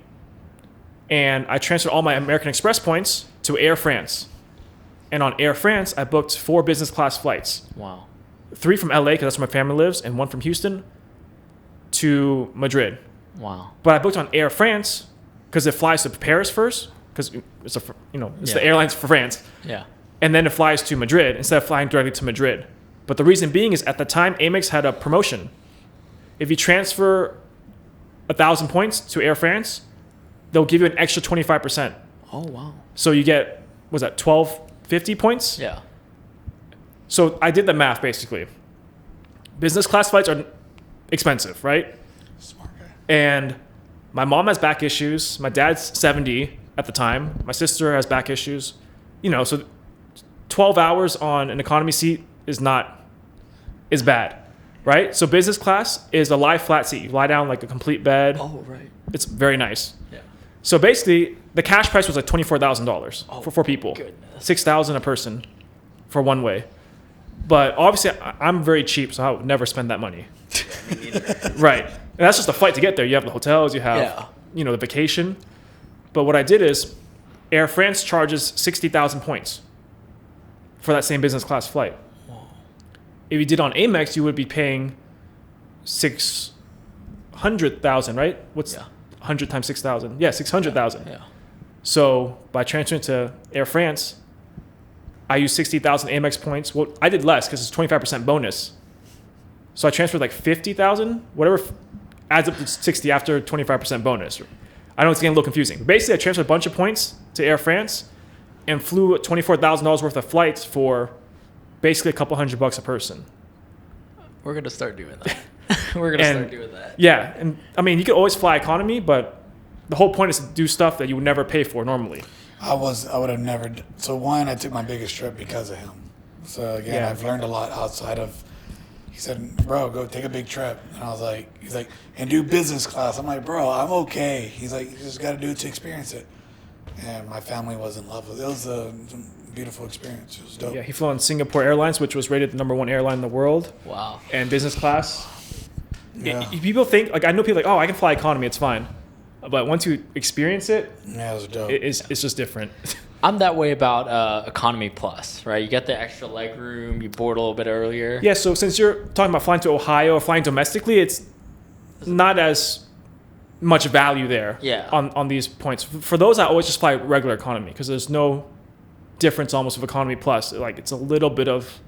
A: And I transferred all my American Express points to Air France. And on Air France, I booked 4 business class flights.
B: Wow.
A: 3 from LA, because that's where my family lives, and 1 from Houston to Madrid.
B: Wow.
A: But I booked on Air France because it flies to Paris first, because it's the airlines for France.
B: Yeah.
A: And then it flies to Madrid instead of flying directly to Madrid. But the reason being is at the time, Amex had a promotion. If you transfer 1,000 points to Air France, they'll give you an extra 25%.
B: Oh, wow.
A: So you get, was that 1,250 points?
B: Yeah.
A: So I did the math, basically. Business class flights are expensive, right?
C: Smart guy.
A: And My mom has back issues. My dad's 70 at the time. My sister has back issues. So 12 hours on an economy seat is bad, right? So business class is a lie flat seat. You lie down like a complete bed.
B: Oh, right.
A: It's very nice.
B: Yeah.
A: So basically, the cash price was like $24,000 for 4 people.
B: Goodness.
A: $6,000 a person for one way. But obviously, I'm very cheap, so I would never spend that money.
B: Yeah, me neither.
A: Right. And that's just a flight to get there. You have the hotels, you have, the vacation. But what I did is Air France charges 60,000 points for that same business class flight.
B: Whoa.
A: If you did on Amex, you would be paying 600,000, right? What's 100 times 6,000? Yeah, 600,000.
B: Yeah.
A: So by transferring to Air France, I used 60,000 Amex points. Well, I did less because it's 25% bonus. So I transferred like 50,000, whatever adds up to 60 after 25% bonus. I know it's getting a little confusing. But basically, I transferred a bunch of points to Air France and flew $24,000 worth of flights for basically a couple $100 a person.
B: We're going to start doing that. We're going to start doing that.
A: Yeah. And I mean, you could always fly economy, but the whole point is to do stuff that you would never pay for normally.
C: I would have never. So one, I took my biggest trip because of him. So again, I've learned a lot outside of. He said, "Bro, go take a big trip," and I was like, "He's like, and do business class." I'm like, "Bro, I'm okay." He's like, "You just got to do it to experience it." And my family was in love with it. It was a beautiful experience. It was dope.
A: Yeah, he flew on Singapore Airlines, which was rated the #1 airline in the world.
B: Wow.
A: And business class.
C: Yeah.
A: People think I know people like, oh, I can fly economy, it's fine. But once you experience it,
C: Yeah, it was dope.
A: it's just different.
B: I'm that way about economy plus, right? You get the extra leg room, you board a little bit earlier.
A: Yeah, so since you're talking about flying to Ohio or flying domestically, it's not as much value there on these points. For those, I always just fly regular economy because there's no difference almost with economy plus. Like it's a little bit of...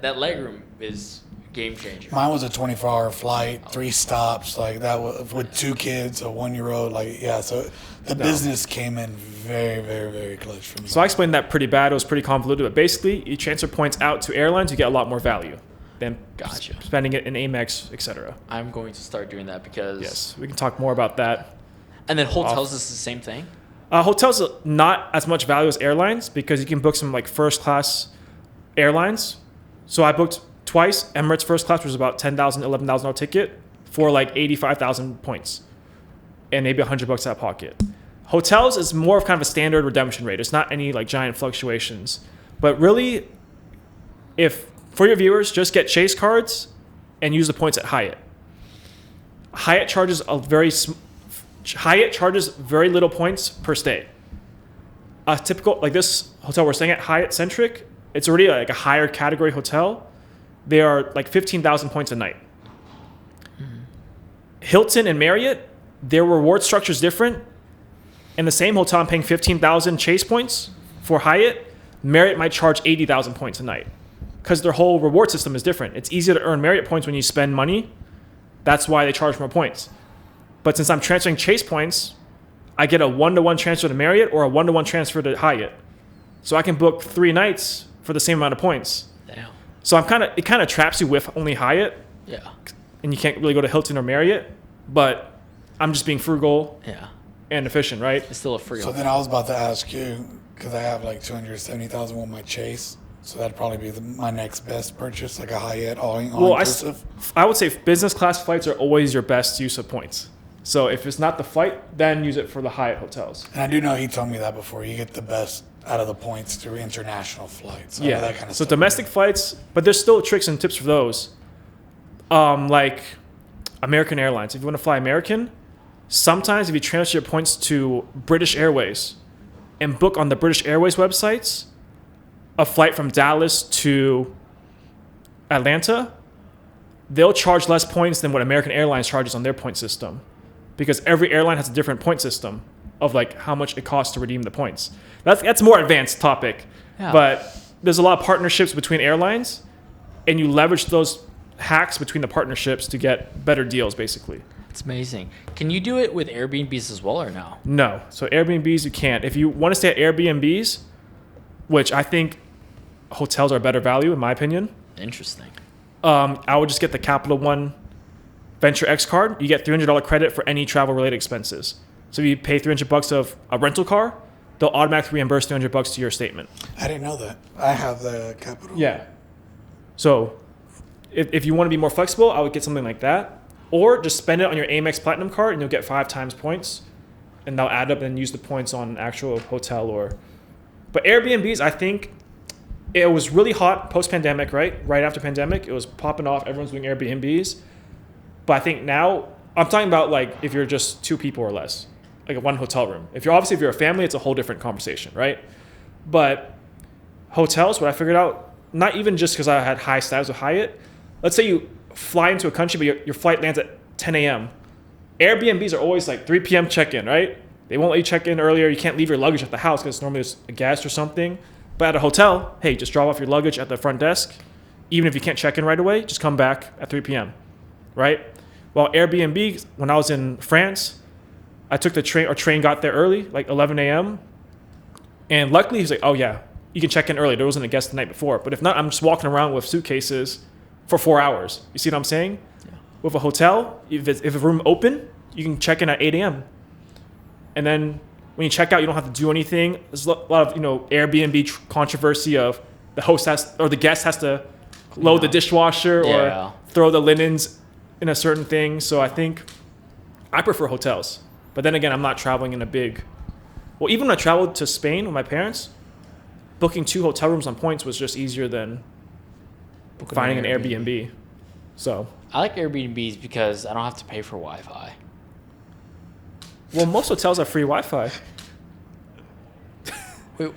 B: that leg room is game changer.
C: Mine was a 24-hour flight, 3 stops, like that was, with 2 kids, a 1-year-old. Like, yeah, so the business came in very, very, very clutch for me.
A: So I explained that pretty bad. It was pretty convoluted. But basically, you transfer points out to airlines, you get a lot more value than spending it in Amex, etc.
B: I'm going to start doing that because...
A: Yes, we can talk more about that.
B: And then hotels is the same thing?
A: Hotels are not as much value as airlines because you can book some like first class airlines. So I booked twice Emirates first class, which was about $10,000, $11,000 ticket for like 85,000 points and maybe $100 out of pocket. Hotels is more of kind of a standard redemption rate. It's not any like giant fluctuations. But really, if for your viewers, just get Chase cards and use the points at Hyatt. Hyatt charges very little points per stay. A typical, like this hotel we're staying at, Hyatt Centric, it's already like a higher category hotel. They are like 15,000 points a night. Mm-hmm. Hilton and Marriott, their reward structure is different. In the same hotel, I'm paying 15,000 Chase points for Hyatt. Marriott might charge 80,000 points a night because their whole reward system is different. It's easier to earn Marriott points when you spend money. That's why they charge more points. But since I'm transferring Chase points, I get a 1-to-1 transfer to Marriott or a 1-to-1 transfer to Hyatt. So I can book 3 nights for the same amount of points.
B: Damn.
A: So it kind of traps you with only Hyatt.
B: Yeah.
A: And you can't really go to Hilton or Marriott. But I'm just being frugal and efficient, right?
B: It's still a free
C: So then I was about to ask you, because I have like 270,000 with my Chase. So that'd probably be my next best purchase, like a Hyatt all-inclusive.
A: I would say business class flights are always your best use of points. So if it's not the flight, then use it for the Hyatt hotels.
C: And I do know he told me that before. You get the best out of the points through international flights.
A: Yeah.
C: That kind of
A: so
C: stuff.
A: domestic flights, but there's still tricks and tips for those. Like American Airlines. If you want to fly American, sometimes if you transfer your points to British Airways and book on the British Airways websites a flight from Dallas to Atlanta, they'll charge less points than what American Airlines charges on their point system. Because every airline has a different point system of like how much it costs to redeem the points. That's a more advanced topic. Yeah. But there's a lot of partnerships between airlines, and you leverage those hacks between the partnerships to get better deals, basically.
B: It's amazing. Can you do it with Airbnbs as well or no?
A: No. So Airbnbs, you can't. If you want to stay at Airbnbs, which I think hotels are better value, in my opinion.
B: Interesting.
A: I would just get the Capital One Venture X card, you get $300 credit for any travel-related expenses. So if you pay $300 of a rental car, they'll automatically reimburse $300 to your statement.
C: I didn't know that. I have the capital.
A: Yeah. So if you want to be more flexible, I would get something like that. Or just spend it on your Amex Platinum card and you'll get 5 times points. And they'll add up and use the points on actual hotel or... But Airbnbs, I think it was really hot post-pandemic, right? Right after pandemic, it was popping off. Everyone's doing Airbnbs. But I think now, I'm talking about like if you're just 2 people or less, like one hotel room. If you're a family, it's a whole different conversation, right? But hotels, what I figured out, not even just because I had high status with Hyatt. Let's say you fly into a country, but your flight lands at 10 a.m. Airbnbs are always like 3 p.m. check-in, right? They won't let you check in earlier. You can't leave your luggage at the house because normally there's a guest or something. But at a hotel, hey, just drop off your luggage at the front desk. Even if you can't check in right away, just come back at 3 p.m., right? Well, Airbnb, when I was in France, I took the train, or train got there early, like 11 a.m. And luckily, he's like, oh yeah, you can check in early. There wasn't a guest the night before. But if not, I'm just walking around with suitcases for 4 hours. You see what I'm saying? Yeah. With a hotel, if a room open, you can check in at 8 a.m. And then when you check out, you don't have to do anything. There's a lot of Airbnb controversy of the host the guest has to load the dishwasher or throw the linens in a certain thing. So I think I prefer hotels. But then again, I'm not traveling in a big... Well, even when I traveled to Spain with my parents, booking 2 hotel rooms on points was just easier than finding an Airbnb. So
B: I like Airbnbs because I don't have to pay for Wi-Fi.
A: Well, most hotels have free Wi-Fi.
B: Wait,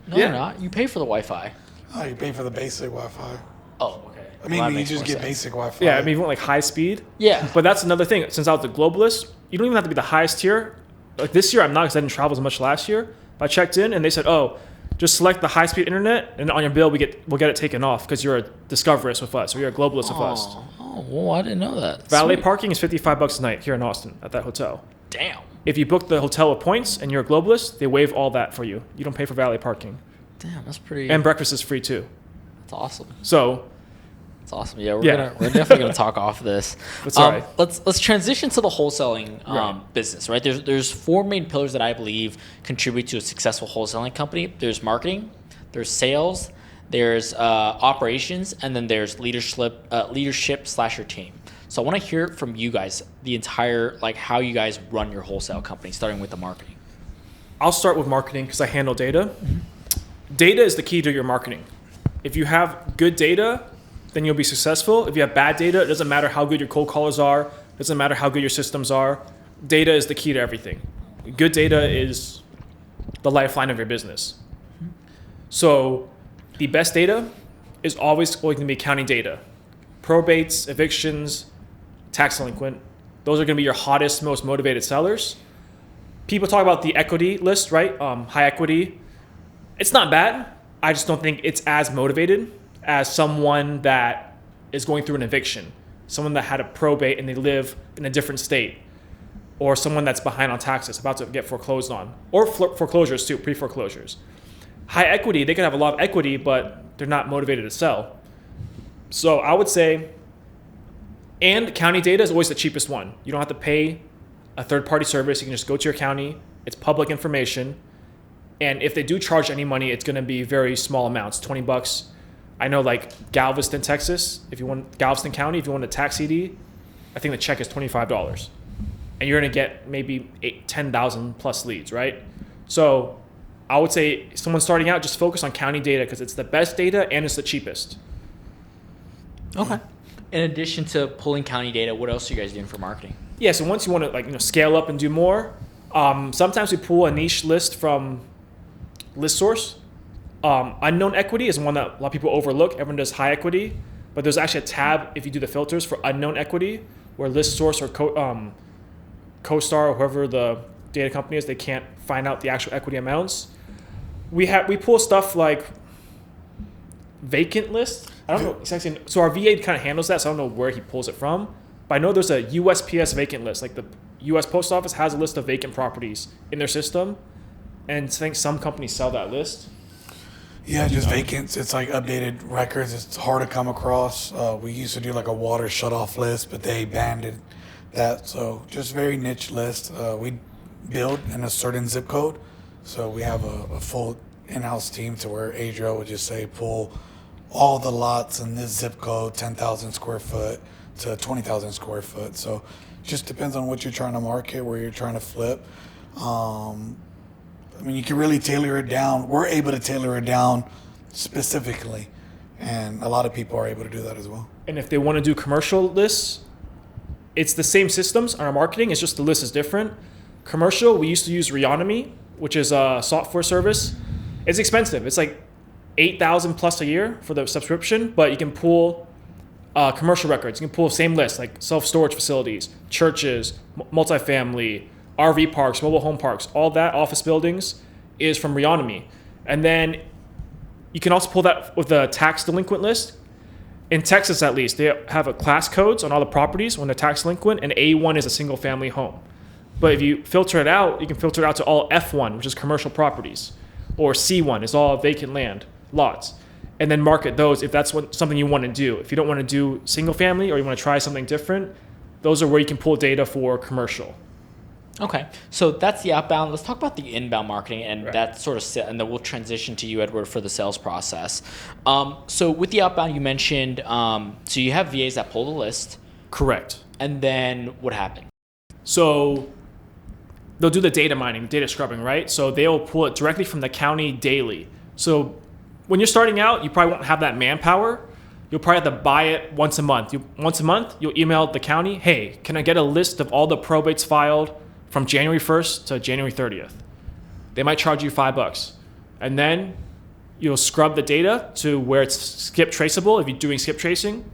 B: they're not. You pay for the Wi-Fi.
C: Oh, you pay for the basic Wi-Fi.
B: Oh, okay.
C: I mean, you just get basic Wi-Fi.
A: Yeah, I mean, you want like high speed.
B: Yeah.
A: But that's another thing. Since I was a globalist, you don't even have to be the highest tier. Like this year, I'm not because I didn't travel as much last year. But I checked in and they said, oh, just select the high speed internet and on your bill we'll get it taken off because you're a discoverist with us or you're a globalist with us.
B: Oh, well, I didn't know that.
A: Valet parking is $55 a night here in Austin at that hotel.
B: Damn.
A: If you book the hotel with points and you're a globalist, they waive all that for you. You don't pay for valet parking.
B: Damn, that's pretty.
A: And breakfast is free too.
B: That's awesome.
A: So.
B: That's awesome. Yeah, we're definitely gonna talk off this.
A: That's all right.
B: Let's transition to the wholesaling business. Right. There's 4 main pillars that I believe contribute to a successful wholesaling company. There's marketing, there's sales, there's operations, and then there's leadership / your team. So I want to hear from you guys the entire how you guys run your wholesale company, starting with the marketing.
A: I'll start with marketing because I handle data. Mm-hmm. Data is the key to your marketing. If you have good data, then you'll be successful. If you have bad data, it doesn't matter how good your cold callers are. It doesn't matter how good your systems are. Data is the key to everything. Good data is the lifeline of your business. So the best data is always going to be county data. Probates, evictions, tax delinquent. Those are going to be your hottest, most motivated sellers. People talk about the equity list, right? High equity. It's not bad. I just don't think it's as motivated as someone that is going through an eviction, someone that had a probate and they live in a different state, or someone that's behind on taxes, about to get foreclosed on, or foreclosures too, pre-foreclosures. High equity, they can have a lot of equity, but they're not motivated to sell. So I would say, and county data is always the cheapest one. You don't have to pay a third-party service. You can just go to your county. It's public information. And if they do charge any money, it's going to be very small amounts, $20. I know Galveston, Texas, Galveston County, if you want a tax CD, I think the check is $25. And you're going to get maybe 10,000 plus leads, right? So I would say someone starting out, just focus on county data because it's the best data and it's the cheapest.
B: Okay. In addition to pulling county data, what else are you guys doing for marketing?
A: Yeah, so once you want to scale up and do more, sometimes we pull a niche list from ListSource. Unknown equity is one that a lot of people overlook. Everyone does high equity, but there's actually a tab if you do the filters for unknown equity where ListSource or CoStar or whoever the data company is, they can't find out the actual equity amounts. We pull stuff like vacant list. I don't know exactly. So our VA kind of handles that, so I don't know where he pulls it from. But I know there's a USPS vacant list. Like the U.S. Post Office has a list of vacant properties in their system, and I think some companies sell that list.
C: Yeah, just vacants. It's like updated records. It's hard to come across. We used to do like a water shutoff list, but they banned that. So just very niche list. We build in a certain zip code. So we have a full in-house team to where Adriel would just say pull all the lots in this zip code, 10,000 square foot to 20,000 square foot. So just depends on what you're trying to market, where you're trying to flip. I mean, you can really tailor it down. We're able to tailor it down specifically, and a lot of people are able to do that as well.
A: And if they want to do commercial lists, it's the same systems on our marketing. It's just the list is different. Commercial, we used to use Reonomy, which is a software service. It's expensive. It's like $8,000 plus a year for the subscription, but you can pull commercial records. You can pull the same list, like self-storage facilities, churches, multifamily, RV parks, mobile home parks, all that, office buildings, is from Reonomy. And then you can also pull that with the tax delinquent list. In Texas, at least, they have a class codes on all the properties when they're tax delinquent, and A1 is a single family home. But if you filter it out, you can filter it out to all F1, which is commercial properties, or C1 is all vacant land, lots. And then market those if that's something you want to do. If you don't want to do single family or you want to try something different, those are where you can pull data for commercial.
B: Okay, so that's the outbound. Let's talk about the inbound marketing, and
A: Right.
B: that sort of, and then we'll transition to you, Edward, for the sales process. So with the outbound, you mentioned, so you have VAs that pull the list,
A: Correct.
B: and then what happened?
A: So they'll do the data mining, data scrubbing, right? So they'll pull it directly from the county daily. So when you're starting out, you probably won't have that manpower. You'll probably have to buy it once a month. Once a month, you'll email the county, hey, can I get a list of all the probates filed from January 1st to January 30th? They might charge you $5. And then you'll scrub the data to where it's skip traceable if you're doing skip tracing,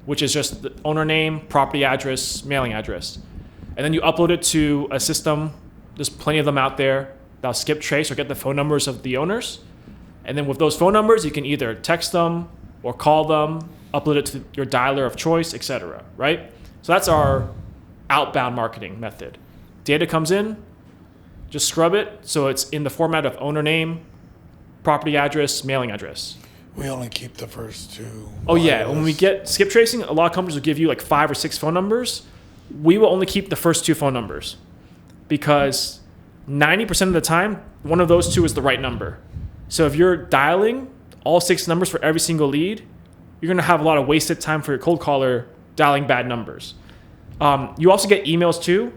A: which is just the owner name, property address, mailing address. And then you upload it to a system. There's plenty of them out there that'll skip trace or get the phone numbers of the owners. And then with those phone numbers, you can either text them or call them, upload it to your dialer of choice, etc. Right? So that's our outbound marketing method. Data comes in, just scrub it so it's in the format of owner name, property address, mailing address.
C: We only keep the first two.
A: Oh yeah, when we get skip tracing, a lot of companies will give you like 5 or 6 phone numbers. We will only keep the first 2 phone numbers because 90% of the time, one of those 2 is the right number. So if you're dialing all 6 numbers for every single lead, you're gonna have a lot of wasted time for your cold caller dialing bad numbers. You also get emails too.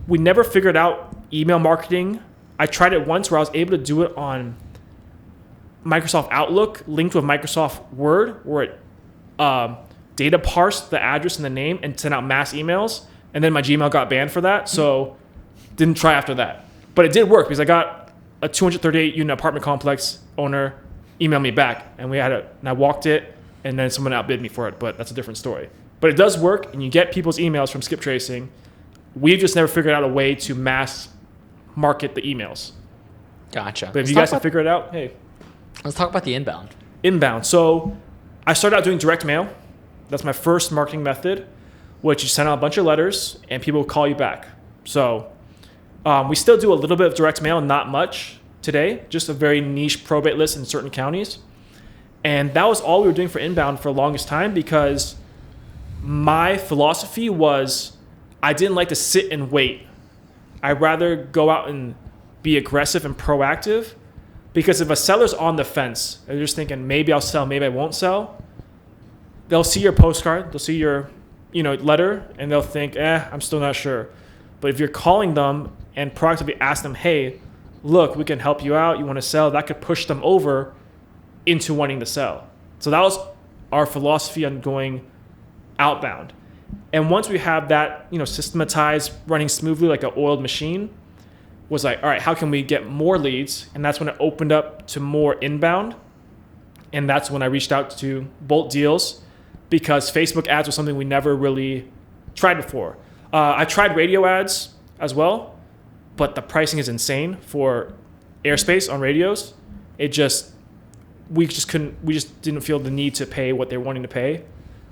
A: We never figured out email marketing. I tried it once where I was able to do it on Microsoft Outlook linked with Microsoft Word, where it data parsed the address and the name and sent out mass emails. And then my Gmail got banned for that, so didn't try after that. But it did work because I got a 238 unit apartment complex owner email me back, and I walked it, and then someone outbid me for it. But that's a different story. But it does work, and you get people's emails from skip tracing. We've just never figured out a way to mass market the emails.
B: Gotcha.
A: But if you guys can figure it out, hey.
B: Let's talk about the inbound.
A: Inbound. So I started out doing direct mail. That's my first marketing method, which you send out a bunch of letters and people will call you back. So we still do a little bit of direct mail, not much today, just a very niche probate list in certain counties. And that was all we were doing for inbound for the longest time because my philosophy was I didn't like to sit and wait. I'd rather go out and be aggressive and proactive, because if a seller's on the fence and they're just thinking, maybe I'll sell, maybe I won't sell, they'll see your postcard, they'll see your letter, and they'll think, I'm still not sure. But if you're calling them and proactively ask them, hey, look, we can help you out, you want to sell, that could push them over into wanting to sell. So that was our philosophy on going outbound. And once we have that, systematized, running smoothly like an oiled machine, was like, all right, how can we get more leads? And that's when it opened up to more inbound. And that's when I reached out to Bolt Deals, because Facebook ads was something we never really tried before. I tried radio ads as well, but the pricing is insane for airspace on radios. We just didn't feel the need to pay what they're wanting to pay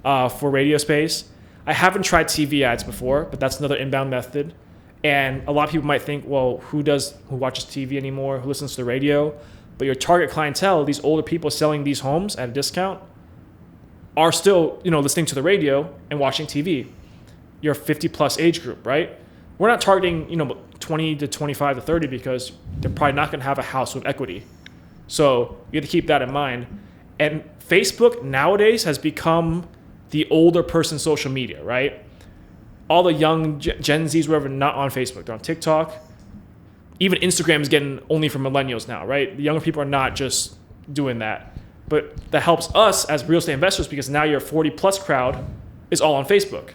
A: for radio space. I haven't tried TV ads before, but that's another inbound method. And a lot of people might think, well, who watches TV anymore? Who listens to the radio? but your target clientele, these older people selling these homes at a discount, are still, listening to the radio and watching TV. Your 50 plus age group, right? We're not targeting, 20 to 25 to 30 because they're probably not going to have a house with equity. So you have to keep that in mind. And Facebook nowadays has become the older person social media, right? All the young Gen Zs, whatever, not on Facebook. They're on TikTok. Even Instagram is getting only for millennials now, right? The younger people are not just doing that. But that helps us as real estate investors because now your 40 plus crowd is all on Facebook.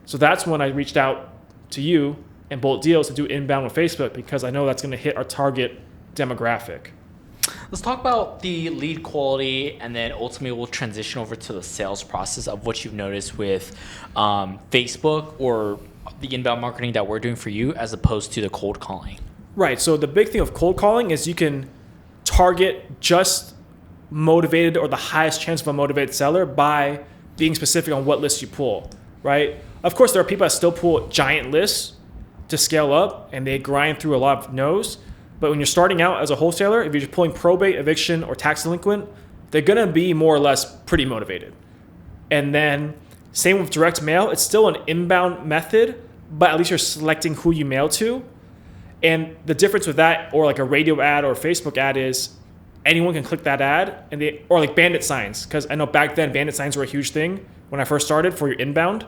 A: So that's when I reached out to you and Bolt Deals to do inbound with Facebook because I know that's going to hit our target demographic.
B: Let's talk about the lead quality, and then ultimately we'll transition over to the sales process of what you've noticed with Facebook or the inbound marketing that we're doing for you as opposed to the cold calling.
A: Right. So the big thing of cold calling is you can target just motivated or the highest chance of a motivated seller by being specific on what lists you pull, right? Of course, there are people that still pull giant lists to scale up and they grind through a lot of no's. But when you're starting out as a wholesaler, if you're just pulling probate, eviction, or tax delinquent, they're going to be more or less pretty motivated. And then same with direct mail. It's still an inbound method, but at least you're selecting who you mail to. And the difference with that or like a radio ad or a Facebook ad is anyone can click that ad or like bandit signs. Because I know back then bandit signs were a huge thing when I first started for your inbound,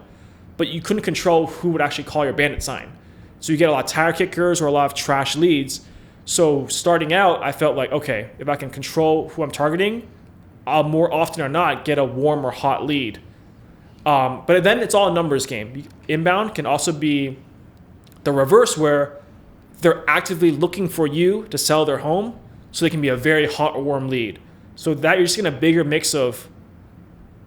A: but you couldn't control who would actually call your bandit sign. So you get a lot of tire kickers or a lot of trash leads. So starting out, I felt like, okay, if I can control who I'm targeting, I'll more often or not get a warm or hot lead. But then it's all a numbers game. Inbound can also be the reverse where they're actively looking for you to sell their home so they can be a very hot or warm lead. So that you're just getting a bigger mix of,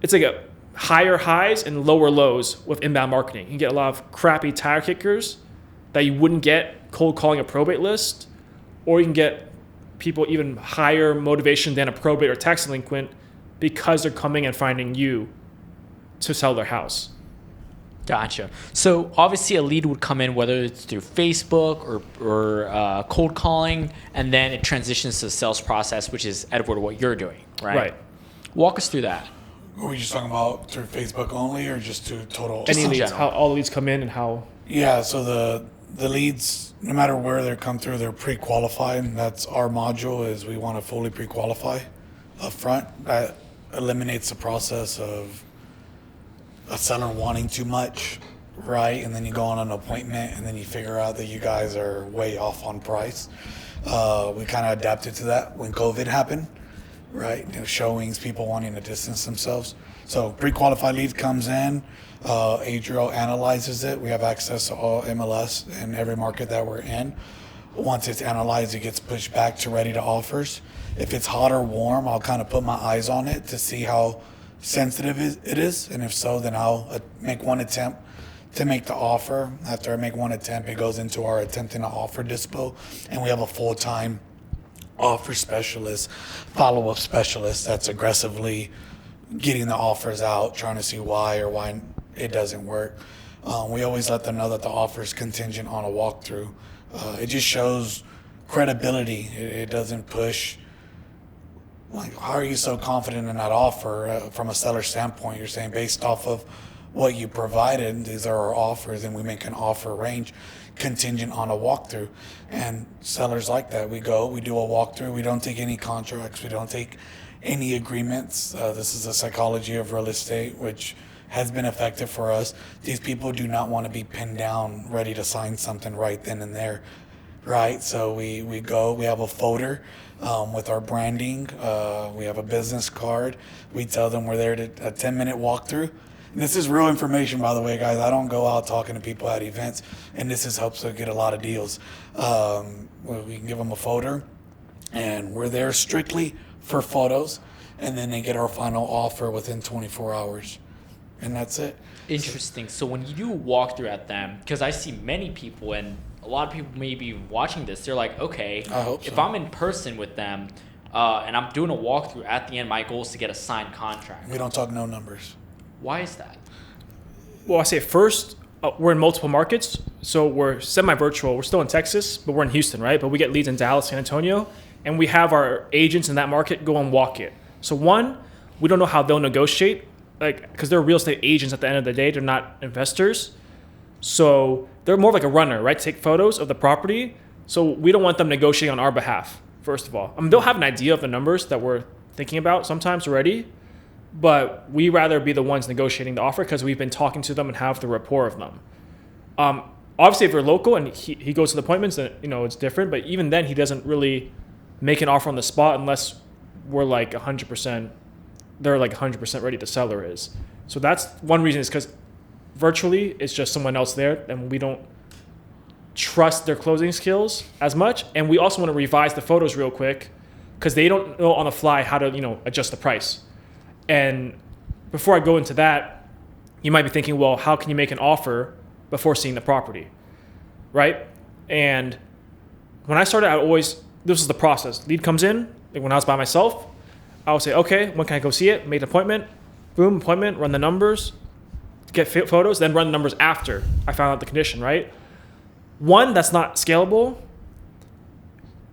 A: it's like a higher highs and lower lows with inbound marketing. You can get a lot of crappy tire kickers that you wouldn't get cold calling a probate list. Or you can get people even higher motivation than a probate or tax delinquent because they're coming and finding you to sell their house.
B: Gotcha. So obviously a lead would come in whether it's through Facebook or cold calling, and then it transitions to the sales process, which is, Edward, what you're doing, right?
A: Right.
B: Walk us through that.
C: Are we just talking about through Facebook only or just to total?
A: Any
B: in
A: leads,
B: general.
A: how all the leads come in and how...
C: Yeah, so the leads, no matter where they come through, they're pre-qualified. That's our module, is we want to fully pre-qualify up front. That eliminates the process of a seller wanting too much, right? And then you go on an appointment and then you figure out that you guys are way off on price. We kind of adapted to that when COVID happened, right? Showings, people wanting to distance themselves. So pre-qualified lead comes in. Adriel analyzes it. We have access to all MLS in every market that we're in. Once it's analyzed, it gets pushed back to ready to offers. If it's hot or warm, I'll kind of put my eyes on it to see how sensitive it is. And if so, then I'll make one attempt to make the offer. After I make one attempt, it goes into our attempting to offer dispo. And we have a full-time offer specialist, follow-up specialist that's aggressively getting the offers out, trying to see why it doesn't work. We always let them know that the offer is contingent on a walkthrough. It just shows credibility. It doesn't push. Like, how are you so confident in that offer from a seller standpoint? You're saying based off of what you provided, these are our offers, and we make an offer range contingent on a walkthrough. And sellers like that. We do a walkthrough. We don't take any contracts. We don't take any agreements. This is the psychology of real estate, which has been effective for us. These people do not want to be pinned down, ready to sign something right then and there, right? So we have a folder with our branding. We have a business card. We tell them we're there to a 10-minute walkthrough. And this is real information, by the way, guys. I don't go out talking to people at events, and this helps us get a lot of deals. We can give them a folder, and we're there strictly for photos, and then they get our final offer within 24 hours. And that's it.
B: Interesting. So when you do a walkthrough at them, because I see many people, and a lot of people may be watching this, they're like, okay,
C: I hope so.
B: If I'm in person with them and I'm doing a walkthrough, at the end, my goal is to get a signed contract.
C: We don't talk no numbers.
B: Why is that?
A: Well, I say first, we're in multiple markets. So we're semi-virtual. We're still in Texas, but we're in Houston, right? But we get leads in Dallas, San Antonio. and we have our agents in that market go and walk it. So one, we don't know how they'll negotiate, like, because they're real estate agents at the end of the day. They're not investors. So they're more like a runner, right? Take photos of the property. So we don't want them negotiating on our behalf, first of all. I mean, they'll have an idea of the numbers that we're thinking about sometimes already, but we rather be the ones negotiating the offer because we've been talking to them and have the rapport of them. Obviously, if you're local and he goes to the appointments, then it's different. But even then, he doesn't really make an offer on the spot unless we're like 100%. They're like 100% ready. The seller is. So that's one reason, is because virtually it's just someone else there, and we don't trust their closing skills as much. And we also want to revise the photos real quick because they don't know on the fly how to adjust the price. And before I go into that, you might be thinking, well, how can you make an offer before seeing the property, right? And when I started, this was the process. Lead comes in, like when I was by myself, I would say, okay, when can I go see it? Make an appointment, boom, appointment, run the numbers, get photos, then run the numbers after I found out the condition, right? One, that's not scalable.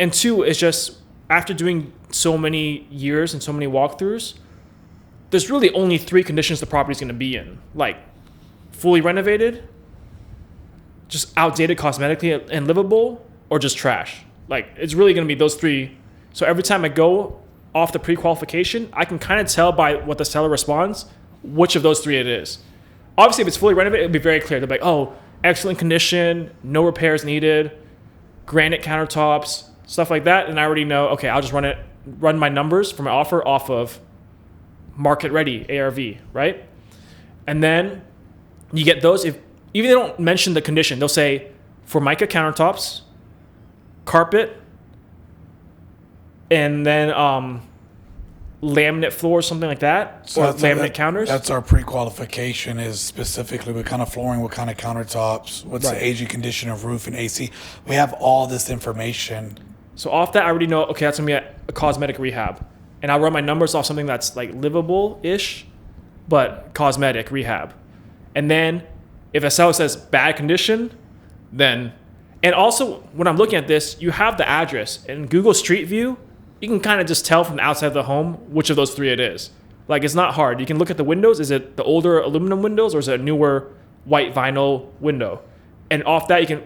A: And two, is just after doing so many years and so many walkthroughs, there's really only 3 conditions the property's going to be in, like fully renovated, just outdated cosmetically and livable, or just trash. Like, it's really going to be those 3. So every time I go off the pre-qualification, I can kind of tell by what the seller responds which of those 3 it is. Obviously, if it's fully renovated, it'll be very clear. They'll be like, oh, excellent condition, no repairs needed, granite countertops, stuff like that. And I already know, okay, I'll just run my numbers for my offer off of market ready ARV, right? And then you get those. If even they don't mention the condition, they'll say Formica countertops, carpet, and then laminate floors, something like that, or laminate counters.
C: That's our pre-qualification, is specifically what kind of flooring, what kind of countertops, what's the aging condition of roof and AC. We have all this information.
A: So off that, I already know, okay, that's going to be a cosmetic rehab. And I'll run my numbers off something that's like livable-ish, but cosmetic rehab. And then if a seller says bad condition, then... And also, when I'm looking at this, you have the address. In Google Street View, you can kind of just tell from the outside of the home which of those 3 it is. Like, it's not hard. You can look at the windows. Is it the older aluminum windows, or is it a newer white vinyl window? And off that, you can...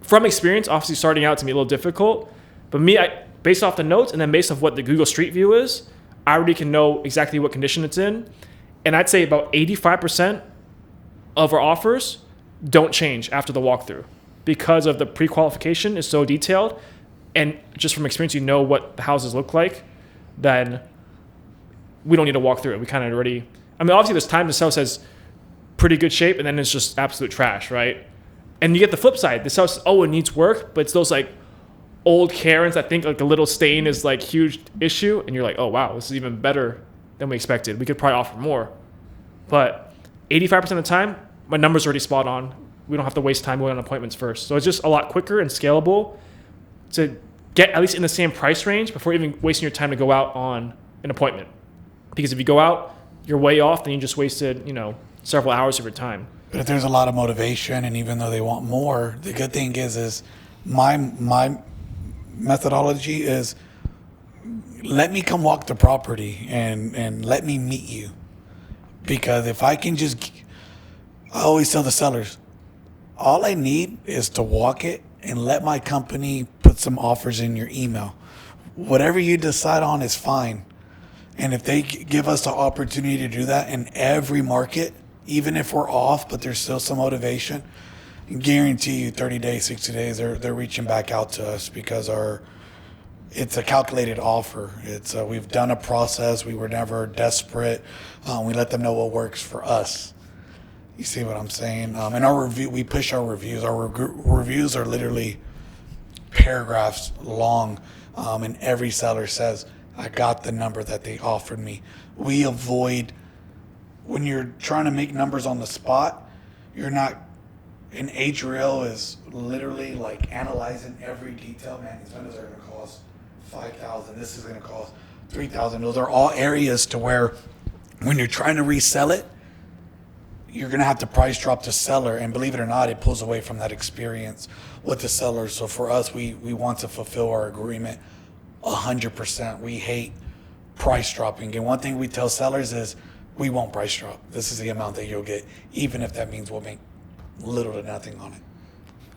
A: From experience, obviously starting out, it's going to be a little difficult. But based off the notes and then based off what the Google Street View is, I already can know exactly what condition it's in. And I'd say about 85% of our offers don't change after the walkthrough because of the pre-qualification is so detailed. And just from experience, you know what the houses look like, then we don't need to walk through it. We kind of already... I mean, obviously, there's times the seller says pretty good shape, and then it's just absolute trash, right? And you get the flip side. The seller says, oh, it needs work, but it's those like old Karens that think like a little stain is like huge issue, and you're like, oh wow, this is even better than we expected. We could probably offer more. But 85% of the time, my number's already spot on. We don't have to waste time going on appointments first. So it's just a lot quicker and scalable to get at least in the same price range before even wasting your time to go out on an appointment. Because if you go out, you're way off, then you just wasted, several hours of your time.
C: But if there's a lot of motivation, and even though they want more, the good thing is my methodology is let me come walk the property and let me meet you. Because if I can I always tell the sellers, all I need is to walk it and let my company put some offers in your email. Whatever you decide on is fine. And if they give us the opportunity to do that in every market, even if we're off, but there's still some motivation, I guarantee you 30 days, 60 days, they're reaching back out to us because it's a calculated offer. We've done a process. We were never desperate. We let them know what works for us. You see what I'm saying? And our review, we push our reviews. Our reviews are literally paragraphs long, and every seller says, I got the number that they offered me. We avoid, when you're trying to make numbers on the spot, you're not, and Adriel is literally like analyzing every detail. Man, these windows are going to cost $5,000. This is going to cost $3,000. Those are all areas to where when you're trying to resell it, you're going to have to price drop the seller. And believe it or not, it pulls away from that experience with the seller. So for us, we want to fulfill our agreement 100%. We hate price dropping. And one thing we tell sellers is we won't price drop. This is the amount that you'll get, even if that means we'll make little to nothing on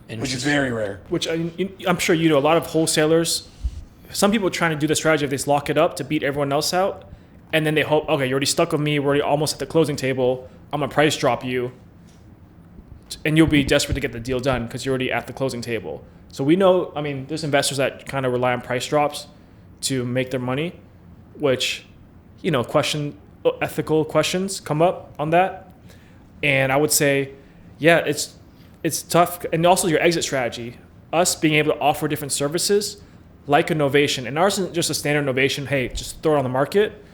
C: it, which is very rare.
A: Which I'm sure you know, a lot of wholesalers, some people trying to do the strategy of they just lock it up to beat everyone else out. And then they hope, okay, you're already stuck with me. We're already almost at the closing table. I'm going to price drop you. And you'll be desperate to get the deal done because you're already at the closing table. So we know, I mean, there's investors that kind of rely on price drops to make their money, which, you know, ethical questions come up on that. And I would say, yeah, it's tough. And also your exit strategy, us being able to offer different services like a novation. And ours isn't just a standard novation, hey, just throw it on the market.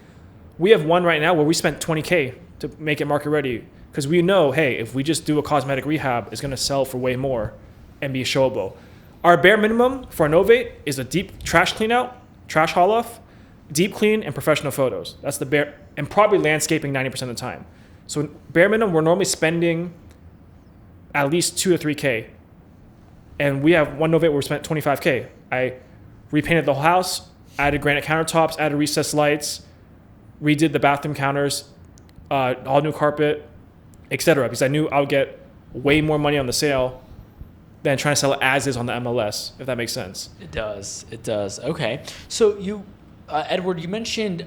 A: We have one right now where we spent $20K to make it market ready because we know, hey, if we just do a cosmetic rehab, it's going to sell for way more and be showable. Our bare minimum for a novate is a deep trash clean out, trash haul off, deep clean, and professional photos. That's the bare, and probably landscaping 90% of the time. So bare minimum, we're normally spending at least 2 to 3K. And we have one novate where we spent $25K. I repainted the whole house, added granite countertops, added recessed lights, redid the bathroom counters, all new carpet, etc. Because I knew I would get way more money on the sale than trying to sell it as is on the MLS, if that makes sense.
B: It does. Okay. So you, Edward, you mentioned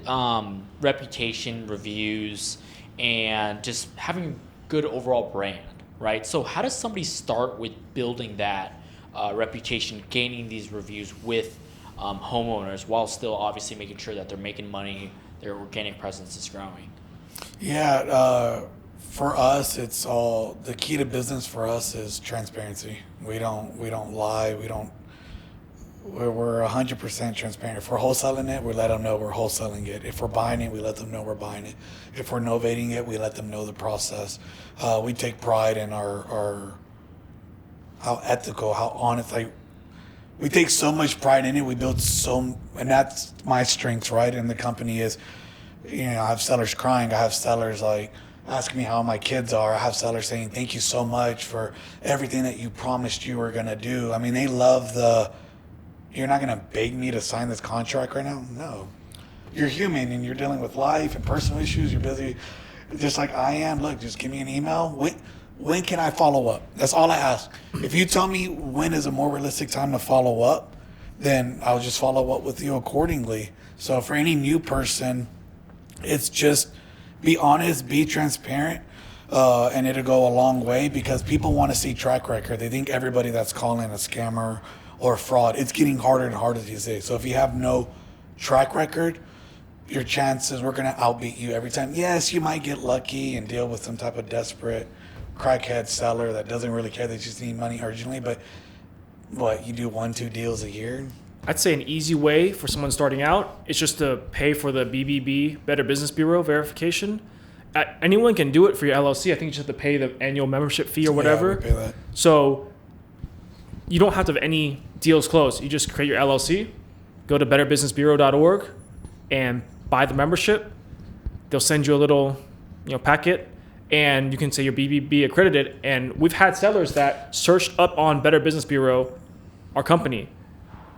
B: reputation, reviews, and just having good overall brand, right? So how does somebody start with building that reputation, gaining these reviews with homeowners while still obviously making sure that they're making money, their organic presence is growing?
C: Yeah, for us, it's all, the key to business for us is transparency. We don't lie. We're 100% transparent. If we're wholesaling it, we let them know we're wholesaling it. If we're buying it, we let them know we're buying it. If we're novating it, we let them know the process. We take pride in our how ethical, how honest. Like, we take so much pride in it. We build and that's my strength, right? In the company is, you know, I have sellers crying. I have sellers like asking me how my kids are. I have sellers saying, thank you so much for everything that you promised you were going to do. I mean, they love you're not going to beg me to sign this contract right now? No. You're human and you're dealing with life and personal issues. You're busy just like I am. Look, just give me an email. When can I follow up? That's all I ask. If you tell me when is a more realistic time to follow up, then I'll just follow up with you accordingly. So for any new person, it's just be honest, be transparent, and it'll go a long way because people want to see track record. They think everybody that's calling a scammer or fraud. It's getting harder and harder these days. So if you have no track record, your chances, we're going to outbeat you every time. Yes, you might get lucky and deal with some type of desperate crackhead seller that doesn't really care. They just need money urgently. But what, you do 1-2 deals a year?
A: I'd say an easy way for someone starting out is just to pay for the BBB, Better Business Bureau verification. Anyone can do it for your LLC. I think you just have to pay the annual membership fee or whatever.
C: Yeah, we pay that.
A: So you don't have to have any deals closed. You just create your LLC, go to betterbusinessbureau.org and buy the membership. They'll send you a little, packet, and you can say you're BBB accredited. And we've had sellers that searched up on Better Business Bureau, our company,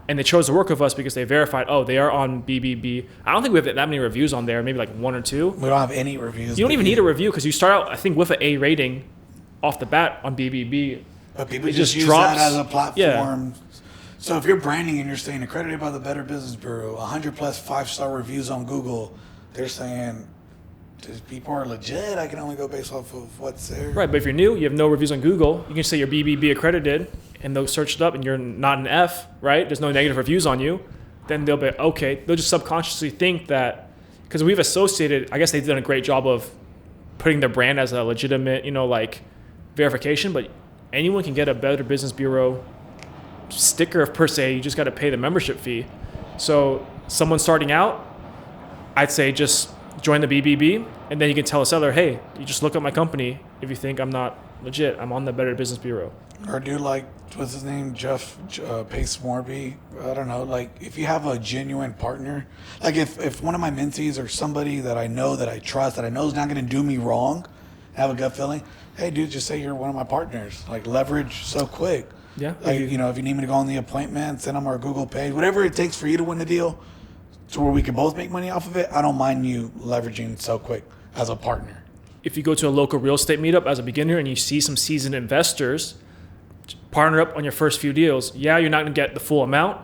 A: and they chose to work with us because they verified, they are on BBB. I don't think we have that many reviews on there, maybe like 1 or 2.
C: We don't have any reviews.
A: You don't even need a review because you start out, I think, with an A rating off the bat on BBB.
C: But people just use that as a platform. Yeah. So if you're branding and you're saying accredited by the Better Business Bureau, 100 plus 5-star reviews on Google, they're saying these people are legit. I can only go based off of what's there.
A: Right, but if you're new, you have no reviews on Google, you can say you're BBB accredited, and they'll search it up, and you're not an F, right? There's no negative reviews on you. Then they'll be, okay, they'll just subconsciously think that, because we've associated, I guess they've done a great job of putting their brand as a legitimate, verification, but anyone can get a Better Business Bureau sticker per se. You just got to pay the membership fee. So someone starting out, I'd say just join the BBB, and then you can tell a seller, hey, you just look at my company if you think I'm not legit. I'm on the Better Business Bureau.
C: Or do what's his name, Jeff Pace Morby? I don't know. Like, if you have a genuine partner, like if one of my mentees or somebody that I know, that I trust, that I know is not going to do me wrong, have a gut feeling, hey, dude, just say you're one of my partners. Like, leverage so quick.
A: Yeah.
C: Like, if you need me to go on the appointment, send them our Google page, whatever it takes for you to win the deal to where we can both make money off of it. I don't mind you leveraging so quick as a partner.
A: If you go to a local real estate meetup as a beginner and you see some seasoned investors, partner up on your first few deals. Yeah, you're not going to get the full amount,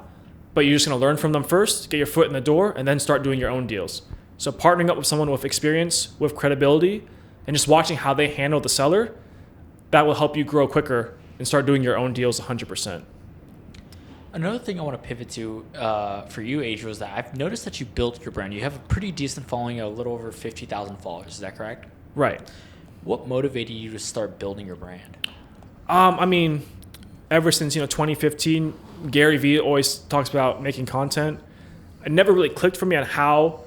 A: but you're just going to learn from them first, get your foot in the door, and then start doing your own deals. So partnering up with someone with experience, with credibility, and just watching how they handle the seller, that will help you grow quicker and start doing your own deals 100%.
B: Another thing I want to pivot to for you, Adriel, is that I've noticed that you built your brand. You have a pretty decent following, a little over 50,000 followers. Is that correct?
A: Right.
B: What motivated you to start building your brand?
A: I mean, ever since 2015, Gary Vee always talks about making content. It never really clicked for me on how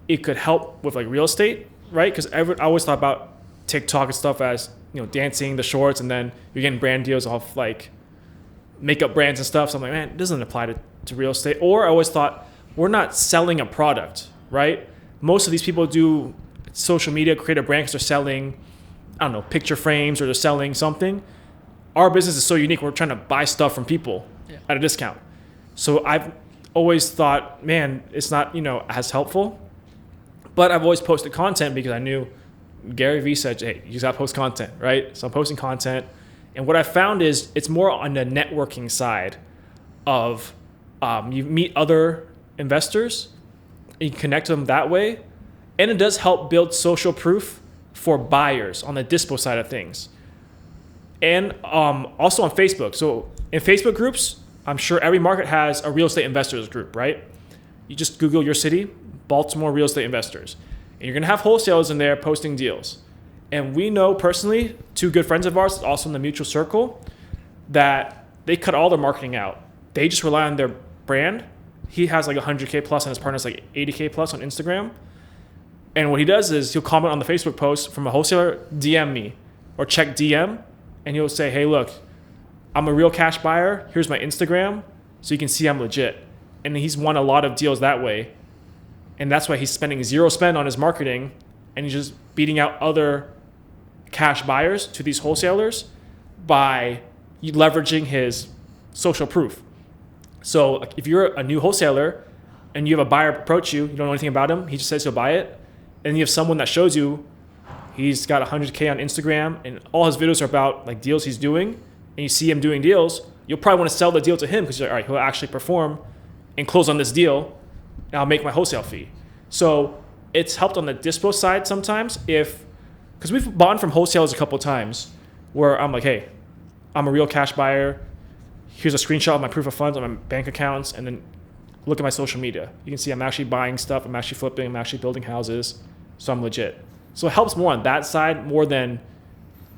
A: it could help with like real estate, right? Because I always thought about TikTok and stuff as dancing, the shorts, and then you're getting brand deals off like makeup brands and stuff. So I'm like, man, it doesn't apply to real estate. Or I always thought, we're not selling a product, right? Most of these people do social media, create a brand because they're selling, I don't know, picture frames, or they're selling something. Our business is so unique. We're trying to buy stuff from people at a discount. So I've always thought, man, it's not, as helpful. But I've always posted content because I knew Gary Vee said, hey, you got to post content, right? So I'm posting content. And what I found is it's more on the networking side of you meet other investors, and you connect to them that way. And it does help build social proof for buyers on the dispo side of things. And also on Facebook. So in Facebook groups, I'm sure every market has a real estate investors group, right? You just Google your city, Baltimore real estate investors. And you're going to have wholesalers in there posting deals. And we know personally, 2 good friends of ours, also in the mutual circle, that they cut all their marketing out. They just rely on their brand. He has like 100K plus and his partner's like 80K plus on Instagram. And what he does is he'll comment on the Facebook post from a wholesaler, DM me or check DM. And he'll say, hey, look, I'm a real cash buyer. Here's my Instagram. So you can see I'm legit. And he's won a lot of deals that way. And that's why he's spending zero spend on his marketing. And he's just beating out other cash buyers to these wholesalers by leveraging his social proof. So if you're a new wholesaler and you have a buyer approach you, you don't know anything about him, he just says he'll buy it. And you have someone that shows you he's got 100K on Instagram and all his videos are about like deals he's doing, and you see him doing deals, you'll probably want to sell the deal to him because you're like, all right, he'll actually perform and close on this deal, and I'll make my wholesale fee. So it's helped on the dispo side sometimes because we've bought from wholesalers a couple of times where I'm like, hey, I'm a real cash buyer. Here's a screenshot of my proof of funds on my bank accounts, and then look at my social media. You can see I'm actually buying stuff, I'm actually flipping, I'm actually building houses, so I'm legit. So it helps more on that side more than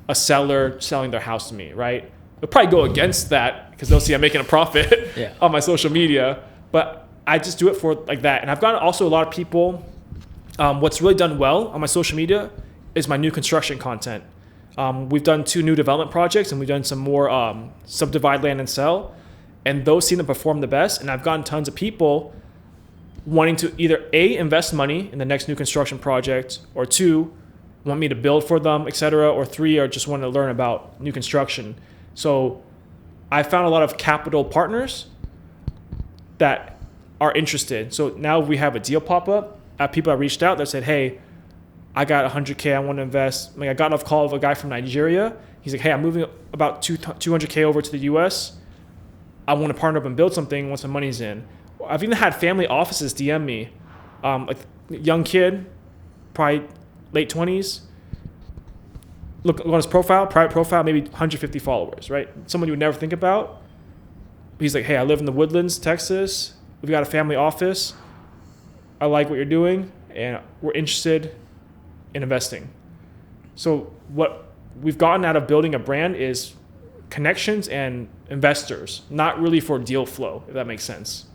A: a seller selling their house to me, right? It'll probably go against that because they'll see I'm making a profit on my social media, but I just do it for like that. And I've gotten also a lot of people, what's really done well on my social media is my new construction content. We've done 2 new development projects, and we've done some more subdivide land and sell, and those seem to perform the best. And I've gotten tons of people wanting to either A, invest money in the next new construction project, or 2, want me to build for them, etc., or 3, or just want to learn about new construction. So I found a lot of capital partners that are interested. So now we have a deal pop up. People that reached out that said, hey, I got 100K, I want to invest. I got a call of a guy from Nigeria. He's like, hey, I'm moving about 200K over to the US. I want to partner up and build something once the money's in. I've even had family offices DM me, like young kid, probably late 20s. Look on his profile, private profile, maybe 150 followers, right? Someone you would never think about. He's like, hey, I live in the Woodlands, Texas. We've got a family office. I like what you're doing, and we're interested in investing. So what we've gotten out of building a brand is connections and investors, not really for deal flow, if that makes sense.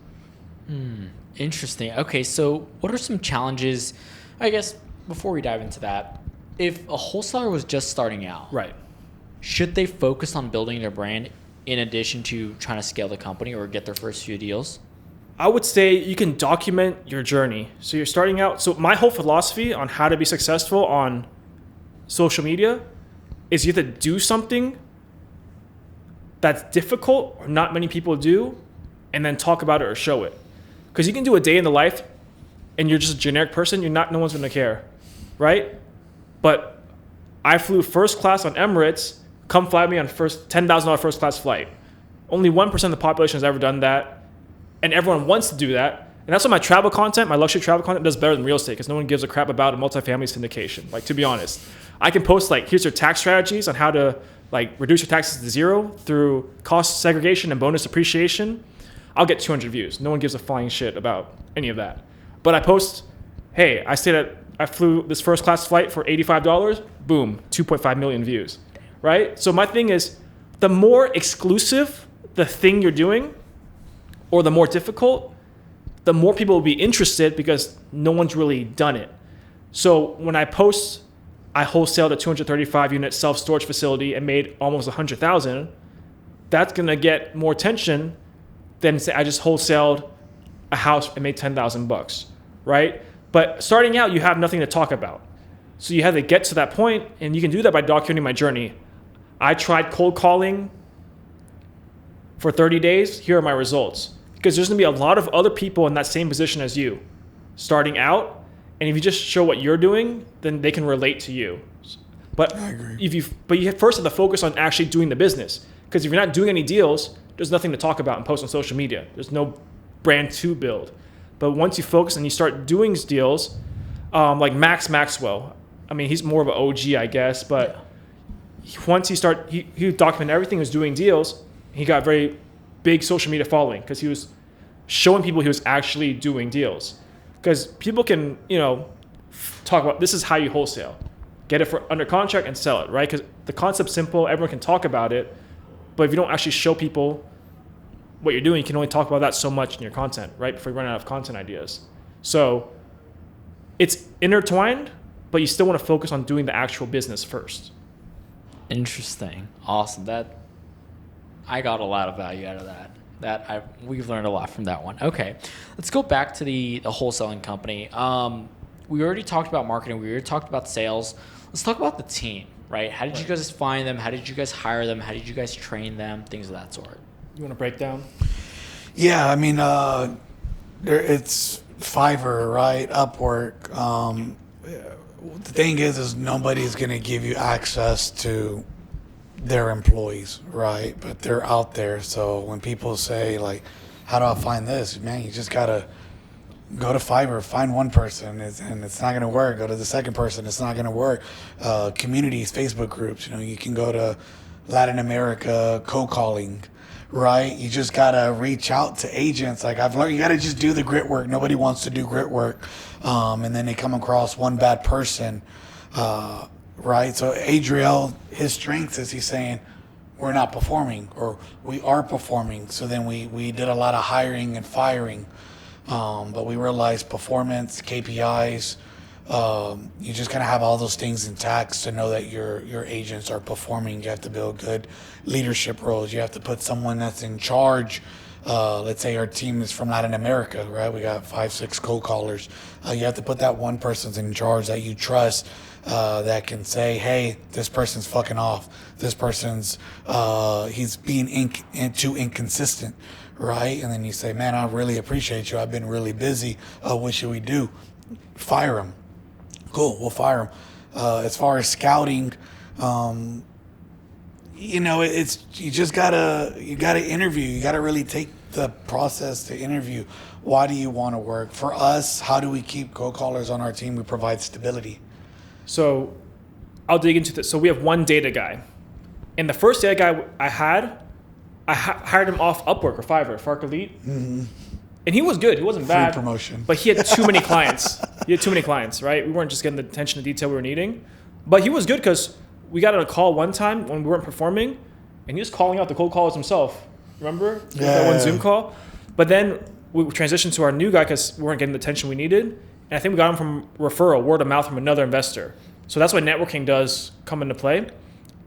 B: Interesting. Okay, so what are some challenges, I guess, before we dive into that, if a wholesaler was just starting out,
A: right,
B: should they focus on building their brand in addition to trying to scale the company or get their first few deals?
A: I would say you can document your journey. So you're starting out. So my whole philosophy on how to be successful on social media is you have to do something that's difficult or not many people do, and then talk about it or show it. Because you can do a day in the life and you're just a generic person, no one's going to care, right? But I flew first class on Emirates, come fly me on $10,000 first class flight. Only 1% of the population has ever done that, and everyone wants to do that. And that's why my travel content, my luxury travel content, does better than real estate, because no one gives a crap about a multifamily syndication. Like, to be honest, I can post like, here's your tax strategies on how to like reduce your taxes to zero through cost segregation and bonus appreciation. I'll get 200 views. No one gives a flying shit about any of that. But I post, hey, I flew this first class flight for $85. Boom, 2.5 million views, right? So my thing is, the more exclusive the thing you're doing, or the more difficult, the more people will be interested, because no one's really done it. So when I post, I wholesaled a 235 unit self-storage facility and made almost 100,000, that's gonna get more attention than say I just wholesaled a house and made $10,000, right? But starting out, you have nothing to talk about. So you have to get to that point, and you can do that by documenting my journey. I tried cold calling for 30 days. Here are my results. Because there's gonna be a lot of other people in that same position as you, starting out, and if you just show what you're doing, then they can relate to you. But
C: I agree.
A: You first have to focus on actually doing the business. Because if you're not doing any deals, there's nothing to talk about and post on social media. There's no brand to build. But once you focus and you start doing deals, like Max Maxwell, I mean, he's more of an OG, I guess, but once he documented everything, he was doing deals, he got very big social media following, because he was showing people he was actually doing deals. Because people can, talk about, this is how you wholesale. Get it for under contract and sell it, right? Because the concept's simple, everyone can talk about it, but if you don't actually show people what you're doing, you can only talk about that so much in your content, right? Before you run out of content ideas. So it's intertwined, but you still want to focus on doing the actual business first.
B: Interesting. Awesome. I got a lot of value out of that. We've learned a lot from that one. Okay, let's go back to the wholesaling company. We already talked about marketing. We already talked about sales. Let's talk about the team, right? How did you guys find them? How did you guys hire them? How did you guys train them? Things of that sort.
A: You want to break down?
C: Yeah, I mean, it's Fiverr, right? Upwork. The thing is nobody's going to give you access to their employees, right? But they're out there. So when people say, like, how do I find this? Man, you just got to go to Fiverr, find one person, and it's not going to work. Go to the second person, it's not going to work. Communities, Facebook groups, you can go to Latin America, cold calling, right? You just got to reach out to agents. Like I've learned, you got to just do the grit work. Nobody wants to do grit work. And then they come across one bad person, right? So Adriel, his strength is he's saying, we're not performing, or we are performing. So then we did a lot of hiring and firing. But we realized performance, KPIs, you just kind of have all those things intact to know that your agents are performing. You have to build good leadership roles. You have to put someone that's in charge. Let's say our team is from Latin America, right? We got 5-6 cold callers. You have to put that one person in charge that you trust, that can say, hey, this person's fucking off. This person's, he's being too inconsistent, right? And then you say, man, I really appreciate you. I've been really busy. What should we do? Fire him. Cool, we'll fire him. As far as scouting, it's you gotta interview. You gotta really take the process to interview. Why do you want to work? For us, how do we keep cold callers on our team? We provide stability.
A: So I'll dig into this. So we have one data guy. And the first data guy I hired him off Upwork or Fiverr, Fark Elite. Mm-hmm. And he was good. He wasn't bad.
C: Free promotion.
A: But he had too many clients. Right? We weren't just getting the attention to detail we were needing. But he was good because we got on a call one time when we weren't performing, and he was calling out the cold callers himself. Remember?
C: Yeah.
A: That one Zoom call? But then we transitioned to our new guy because we weren't getting the attention we needed. And I think we got him from referral, word of mouth from another investor. So that's why networking does come into play.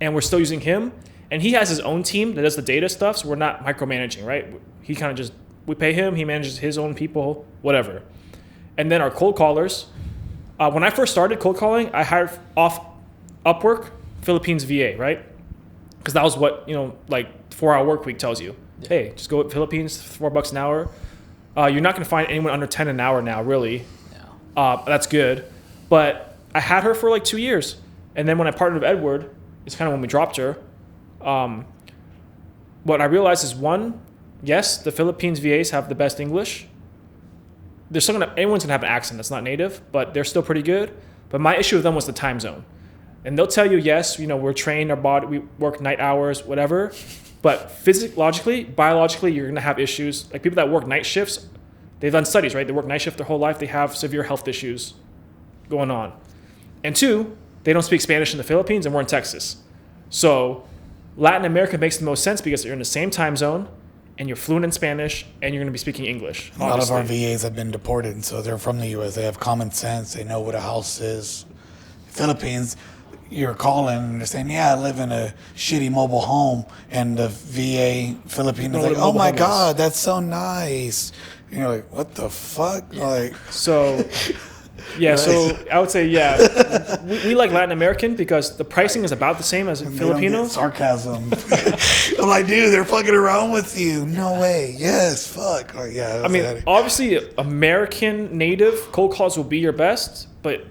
A: And we're still using him. And he has his own team that does the data stuff, so we're not micromanaging, right? He kind of just, we pay him, he manages his own people, whatever. And then our cold callers, when I first started cold calling, I hired off Upwork, Philippines VA, right? because that was what, like 4-hour work week tells you. Yeah. Hey, just go to Philippines, $4 an hour. You're not going to find anyone under 10 an hour now, really. Yeah. That's good. But I had her for like 2 years. And then when I partnered with Edward, it's kind of when we dropped her. What I realized is, one, yes, the Philippines VAs have the best English. There's still anyone's going to have an accent that's not native, but they're still pretty good. But my issue with them was the time zone. And they'll tell you, yes, we're trained, our body, we work night hours, whatever. But physiologically, biologically, you're going to have issues. Like people that work night shifts, they've done studies, right? They work night shift their whole life. They have severe health issues going on. And two, they don't speak Spanish in the Philippines, and we're in Texas. So Latin America makes the most sense because you're in the same time zone, and you're fluent in Spanish, and you're going to be speaking English.
C: A lot of our VAs have been deported, so they're from the U.S. They have common sense. They know what a house is. Philippines, you're calling and they're saying, yeah, I live in a shitty mobile home. And the VA Filipino is like, oh my God, that's so nice. And you're like, what the fuck?
A: Yeah.
C: Like,
A: so, yeah, so I would say, yeah, we like Latin American because the pricing is about the same as Filipinos.
C: Sarcasm. I'm like, dude, they're fucking around with you. No way. Yes, fuck. Like, yeah.
A: I mean, obviously, American native cold calls will be your best, but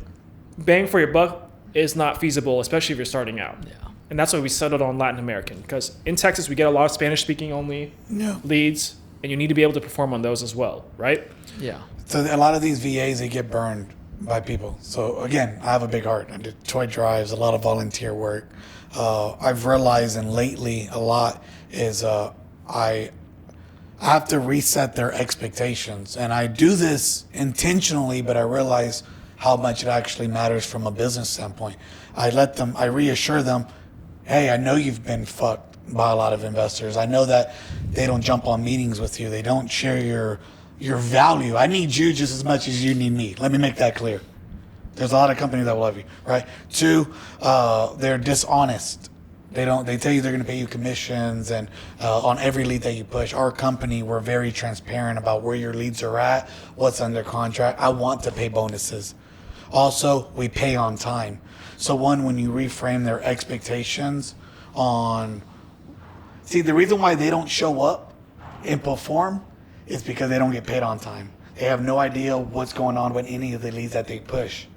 A: bang for your buck is not feasible, especially if you're starting out. Yeah. And that's why we settled on Latin American, because in Texas we get a lot of Spanish-speaking only leads, and you need to be able to perform on those as well, right?
B: Yeah.
C: So a lot of these VAs, they get burned by people. So again, I have a big heart. I did toy drives, a lot of volunteer work. I've realized, and lately a lot, is I have to reset their expectations. And I do this intentionally, but I realize how much it actually matters from a business standpoint. I reassure them, hey, I know you've been fucked by a lot of investors. I know that they don't jump on meetings with you. They don't share your value. I need you just as much as you need me. Let me make that clear. There's a lot of companies that will love you, right? Two, they're dishonest. They tell you they're going to pay you commissions, and on every lead that you push. Our company, we're very transparent about where your leads are at, what's under contract. I want to pay bonuses. Also, we pay on time. So when you reframe their expectations on, see, the reason why they don't show up and perform is because they don't get paid on time. They have no idea what's going on with any of the leads that they push.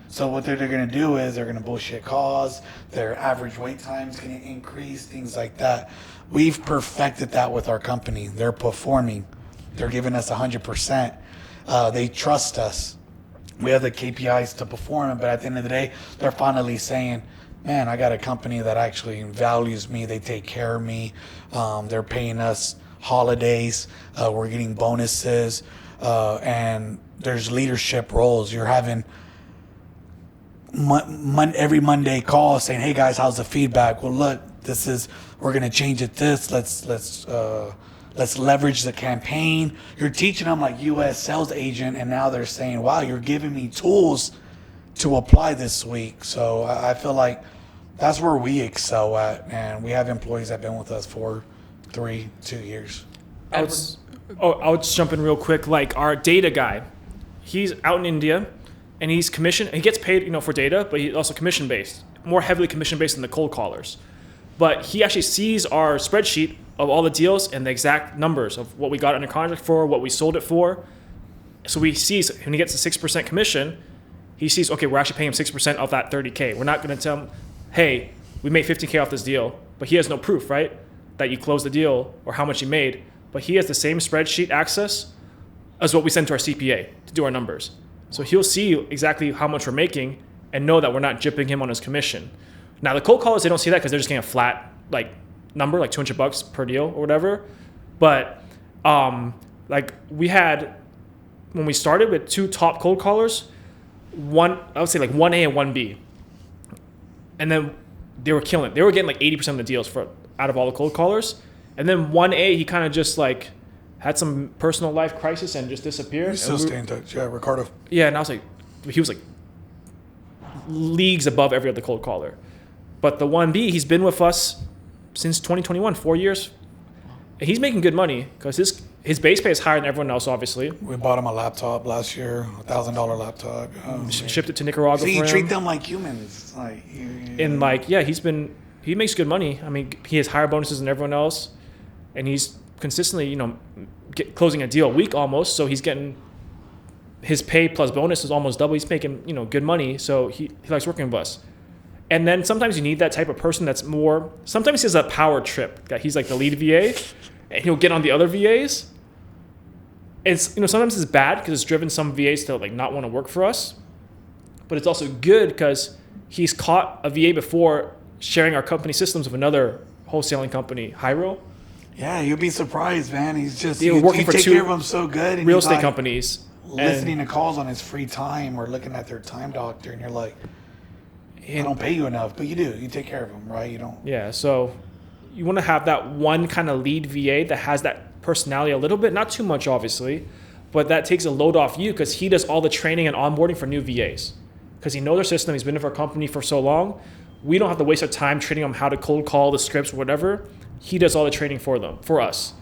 C: So what they're going to do is they're going to bullshit calls, their average wait time's going to increase, things like that. We've perfected that with our company. They're performing. They're giving us 100%. They trust us. We have the KPIs to perform, but at the end of the day, they're finally saying, man, I got a company that actually values me. They take care of me. They're paying us holidays. We're getting bonuses. And there's leadership roles. You're having every Monday call saying, hey guys, how's the feedback? Well, look, we're going to change it this. Let's leverage the campaign. You're teaching them like U.S. sales agent, and now they're saying, wow, you're giving me tools to apply this week. So I feel like that's where we excel at, and we have employees that have been with us for 2 years.
A: I'll just jump in real quick. Like our data guy, he's out in India, and he's commissioned. He gets paid, for data, but he's also commission based, more heavily commission based than the cold callers. But he actually sees our spreadsheet of all the deals and the exact numbers of what we got under contract for, what we sold it for. So he sees when he gets a 6% commission, he sees, okay, we're actually paying him 6% of that 30K. We're not going to tell him, hey, we made 15K off this deal, but he has no proof, right, that you closed the deal or how much you made. But he has the same spreadsheet access as what we send to our CPA to do our numbers. So he'll see exactly how much we're making and know that we're not gypping him on his commission. Now, the cold callers, they don't see that because they're just getting a flat number, like $200 per deal or whatever. But we had, when we started with 2 top cold callers, I would say 1A and 1B. And then they were killing it. They were getting 80% of the deals out of all the cold callers. And then 1A, he kind of just had some personal life crisis and just disappeared.
C: We still stay in touch. Yeah, Ricardo.
A: Yeah, and I was he was leagues above every other cold caller. But the 1B, he's been with us since 2021, 4 years. And he's making good money because his base pay is higher than everyone else, obviously.
C: We bought him a laptop last year, $1,000 laptop.
A: Shipped it to Nicaragua.
C: So
A: for
C: you
A: him.
C: treat them like humans.
A: He's been he makes good money. I mean, he has higher bonuses than everyone else, and he's consistently, closing a deal a week almost. So he's getting his pay plus bonus is almost double. He's making, good money. So he likes working with us. And then sometimes you need that type of person that's more, sometimes he has a power trip that he's like the lead VA and he'll get on the other VAs. It's, sometimes it's bad because it's driven some VAs to like not want to work for us, but it's also good because he's caught a VA before sharing our company systems with another wholesaling company, Hyro.
C: Yeah, you'll be surprised, man. He's just,
A: working for
C: take
A: two
C: care of him so good. And
A: real estate companies.
C: Listening to calls on his free time or looking at their time doctor, and you're like, I don't pay you enough, but you do. You take care of them, right? You don't.
A: Yeah, so you want to have that one kind of lead VA that has that personality a little bit, not too much, obviously, but that takes a load off you because he does all the training and onboarding for new VAs because he knows our system. He's been in our company for so long. We don't have to waste our time training him how to cold call, the scripts, whatever. He does all the training for us,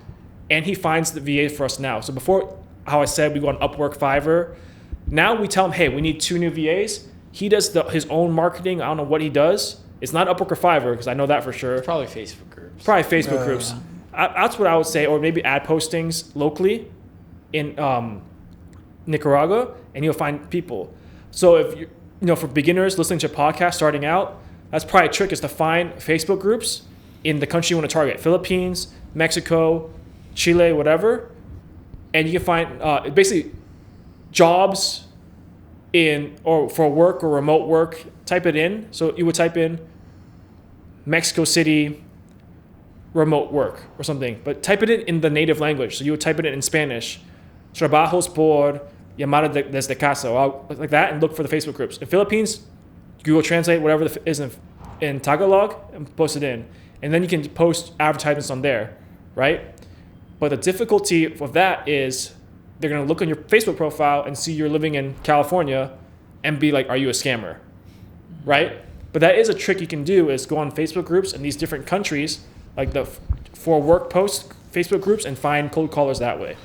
A: and he finds the VA for us now. So before, how I said we go on Upwork, Fiverr, now we tell him, hey, we need 2 new VAs. He does his own marketing. I don't know what he does. It's not Upwork or Fiverr because I know that for sure.
B: Probably Facebook groups.
A: Groups. That's what I would say, or maybe ad postings locally in Nicaragua, and you'll find people. So if you, for beginners listening to a podcast starting out, that's probably a trick is to find Facebook groups in the country you want to target: Philippines, Mexico, Chile, whatever, and you can find basically jobs or for work or remote work. Type it in. So you would type in Mexico City remote work or something, but type it in the native language. So you would type it in Spanish, trabajos por llamada desde casa, or like that, and look for the Facebook groups. In Philippines, Google Translate whatever is in Tagalog and post it in, and then you can post advertisements on there, right? But the difficulty of that is they're gonna look on your Facebook profile and see you're living in California, and be like, "Are you a scammer?" Right? But that is a trick you can do: is go on Facebook groups in these different countries, like the for work post Facebook groups, and find cold callers that way.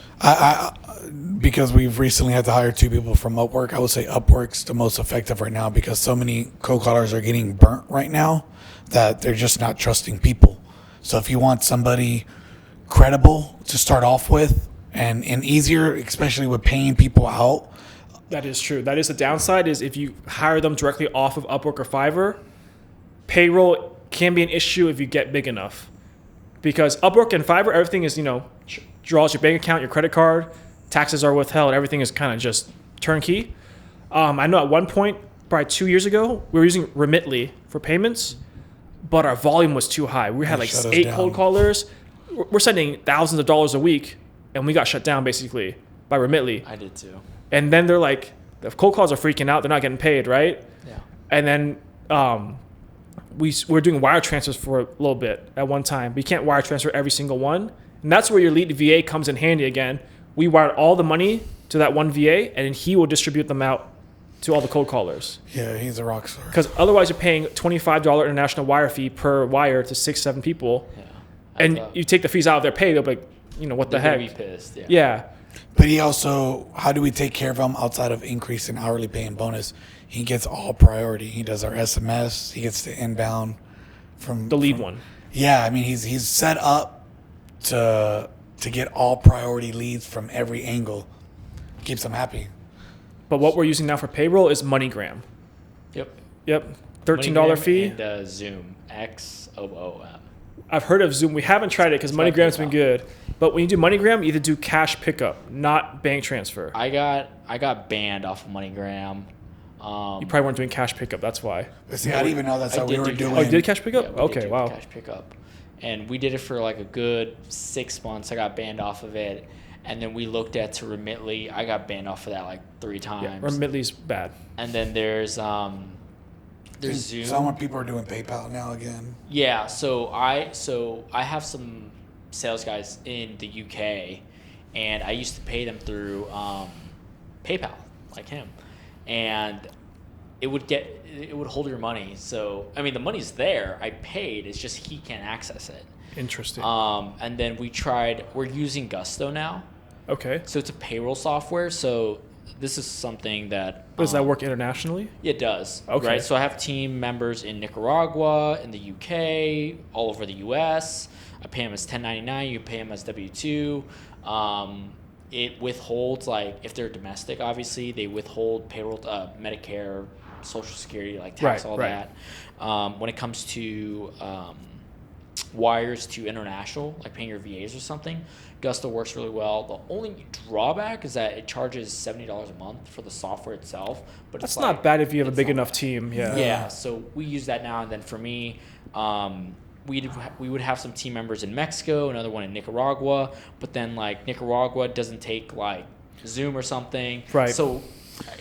C: Because we've recently had to hire 2 people from Upwork, I would say Upwork's the most effective right now because so many cold callers are getting burnt right now that they're just not trusting people. So if you want somebody credible to start off with and easier, especially with paying people out.
A: That is true. That is the downside, is if you hire them directly off of Upwork or Fiverr, payroll can be an issue if you get big enough. Because Upwork and Fiverr, everything is, draws your bank account, your credit card, taxes are withheld, everything is kind of just turnkey. I know at one point, probably 2 years ago, we were using Remitly for payments, but our volume was too high. We had like 8 cold callers. We're sending thousands of dollars a week, and we got shut down basically by Remitly.
B: I did too.
A: And then they're like, the cold calls are freaking out. They're not getting paid, right?
B: Yeah.
A: And then we're doing wire transfers for a little bit at one time. But you can't wire transfer every single one. And that's where your lead VA comes in handy again. We wired all the money to that one VA, and then he will distribute them out to all the cold callers.
C: Yeah, he's a rock star.
A: Because otherwise you're paying $25 international wire fee per wire to 6-7 people.
B: Yeah.
A: And you take the fees out of their pay, they'll be like, what the heck?
B: They're gonna be pissed. Yeah.
A: Yeah.
C: But he also, how do we take care of him outside of increase in hourly pay and bonus? He gets all priority. He does our SMS. He gets the inbound from
A: The lead one.
C: Yeah, I mean he's set up to get all priority leads from every angle. Keeps him happy.
A: But what we're using now for payroll is MoneyGram.
B: Yep.
A: $13
B: MoneyGram
A: fee.
B: And Zoom. XOOM.
A: I've heard of Zoom. We haven't tried it because MoneyGram's been good. But when you do MoneyGram, you either do cash pickup, not bank transfer.
B: I got banned off of MoneyGram.
A: You probably weren't doing cash pickup. That's why.
C: But see, I didn't even know that's how we were doing.
A: Oh, you did cash pickup?
B: Yeah, we
A: okay,
B: did
A: wow.
B: Cash pickup, and we did it for like a good 6 months. I got banned off of it, and then we looked at to Remitly. I got banned off of that like 3 times.
A: Yeah, Remitly's bad.
B: And then there's Zoom.
C: Some people are doing PayPal now again.
B: Yeah, so I have some sales guys in the UK, and I used to pay them through PayPal, like him, and it would hold your money. So I mean, the money's there. I paid. It's just he can't access it.
A: Interesting.
B: And then we're using Gusto now.
A: Okay.
B: So it's a payroll software. So this is something that...
A: Does that work internationally?
B: It does.
A: Okay.
B: Right? So I have team members in Nicaragua, in the UK, all over the US. I pay them as 1099. You pay them as W-2. It withholds, like, if they're domestic, obviously, they withhold payroll, Medicare, Social Security, like tax, all that. When it comes to wires to international, like paying your VAs or something, Gusto works really well. The only drawback is that it charges $70 a month for the software itself. But
A: That's
B: it's
A: not
B: like,
A: bad if you have a big
B: not
A: enough
B: bad.
A: team. Yeah.
B: Yeah, so we use that now and then. For me, we would have some team members in Mexico, another one in Nicaragua, but then like Nicaragua doesn't take like Zoom or something.
A: Right.
B: So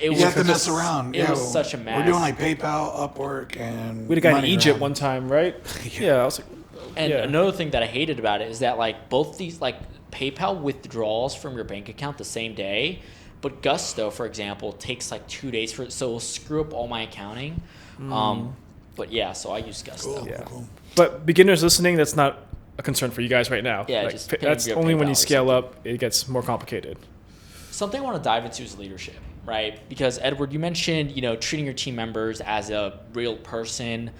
C: You have to mess around.
B: It was such a mess.
C: We're doing like PayPal, Upwork, and
A: We had a guy in
C: MoneyGram.
A: Egypt one time, right? Yeah. I was like,
B: And another thing that I hated about it is that like both these, like PayPal withdraws from your bank account the same day, but Gusto, for example, takes like 2 days for it, so it'll screw up all my accounting. But yeah, so I use Gusto.
C: Cool,
A: Yeah.
C: cool.
A: But beginners listening, that's not a concern for you guys right now.
B: Yeah,
A: Like,
B: just
A: that's
B: pay
A: only when
B: PayPal
A: you
B: or
A: scale
B: something.
A: up, it gets more complicated.
B: Something I want to dive into is leadership, right? Because Edward, you mentioned, treating your team members as a real person,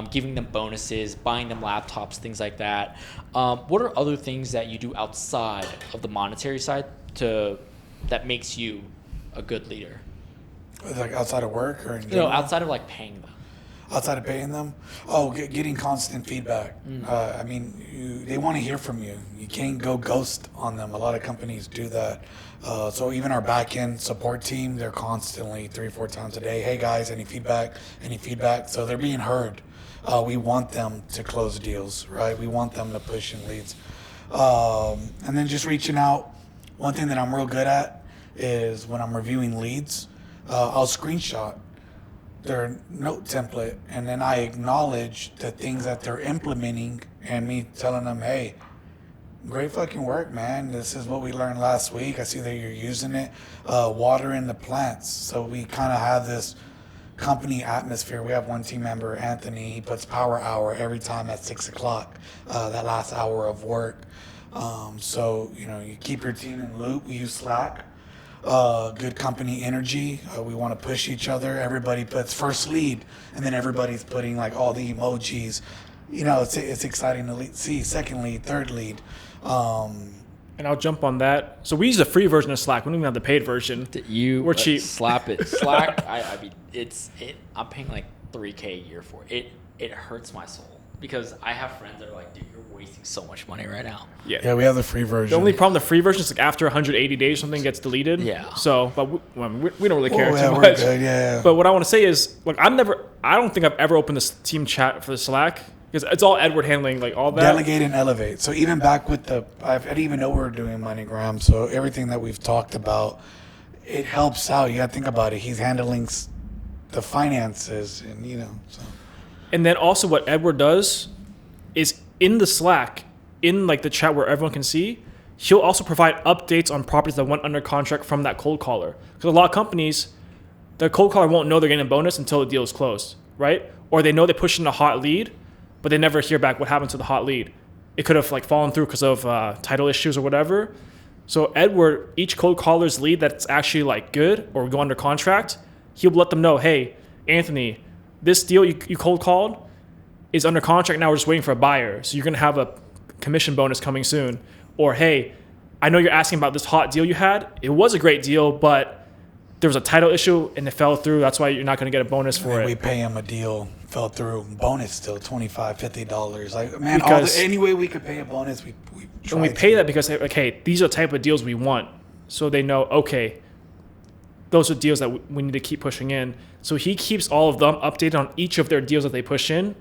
B: giving them bonuses, buying them laptops, things like that. What are other things that you do outside of the monetary side that makes you a good leader?
C: Like outside of work or in general?
B: Outside of like paying them.
C: Outside of paying them, getting constant feedback. I mean, they want to hear from you. You can't go ghost on them. A lot of companies do that. So even our back-end support team, they're constantly 3-4 times a day. Hey guys, any feedback? Any feedback? So they're being heard. We want them to close deals, right? We want them to push in leads. And then just reaching out. One thing that I'm real good at is when I'm reviewing leads, I'll screenshot their note template, and then I acknowledge the things that they're implementing, and me telling them, hey, great fucking work, man. This is what we learned last week. I see that you're using it. Watering the plants. So we kind of have this company atmosphere. We have one team member, Anthony. He puts power hour every time at 6 o'clock, that last hour of work. So, you keep your team in loop. We use Slack. Good company energy. We want to push each other. Everybody puts first lead, and then everybody's putting like all the emojis. It's exciting to see second lead, third lead.
A: And I'll jump on that. So we use the free version of Slack. We don't even have the paid version. We're cheap.
B: Slap it. Slack, I mean, I'm paying like $3K a year for it. It hurts my soul because I have friends that are like, dude, you're wasting so much money right now.
C: Yeah, we have the free version.
A: The only problem with the free version is like after 180 days, something gets deleted.
B: Yeah.
A: So, but we don't really care too
C: we're
A: much.
C: good, yeah.
A: But what I want to say is, like, I don't think I've ever opened this team chat for the Slack because it's all Edward handling like all that.
C: Delegate and elevate. So even back with I didn't even know we were doing MoneyGram. So everything that we've talked about, it helps out. You got to think about it. He's handling the finances, and so.
A: And then also what Edward does is in the Slack, in like the chat where everyone can see, he'll also provide updates on properties that went under contract from that cold caller. Because a lot of companies, the cold caller won't know they're getting a bonus until the deal is closed, right? Or they know they pushed in a hot lead, but they never hear back what happened to the hot lead. It could have like fallen through because of title issues or whatever. So Edward, each cold caller's lead that's actually like good or go under contract, he'll let them know, hey, Anthony, this deal you cold called is under contract now. We're just waiting for a buyer. So you're going to have a commission bonus coming soon. Or, hey, I know you're asking about this hot deal you had. It was a great deal, but there was a title issue and it fell through. That's why you're not going to get a bonus for it.
C: We pay him a deal, fell through, bonus still $25, $50. Like, man, any way we could pay a bonus, we try.
A: And we pay that because, like, hey, these are the type of deals we want. So they know, okay, those are deals that we need to keep pushing in. So he keeps all of them updated on each of their deals that they push in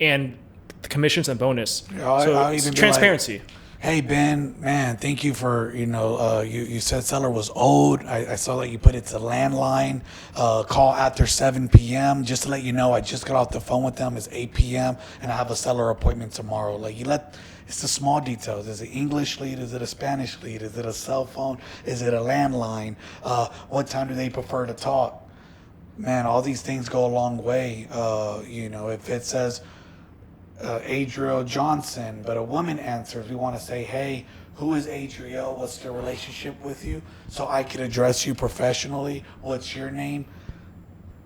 A: and the commissions and bonus.
C: I'll
A: It's
C: even be
A: transparency.
C: like, hey, Ben, man, thank you for, you said seller was owed. I saw that you put it to landline. Call after 7 p.m. Just to let you know, I just got off the phone with them. It's 8 p.m. and I have a seller appointment tomorrow. Like, it's the small details. Is it English lead? Is it a Spanish lead? Is it a cell phone? Is it a landline? What time do they prefer to talk? Man, all these things go a long way. If it says Adriel Johnson, but a woman answers, we want to say, hey, who is Adriel? What's the relationship with you? So I could address you professionally. What's your name?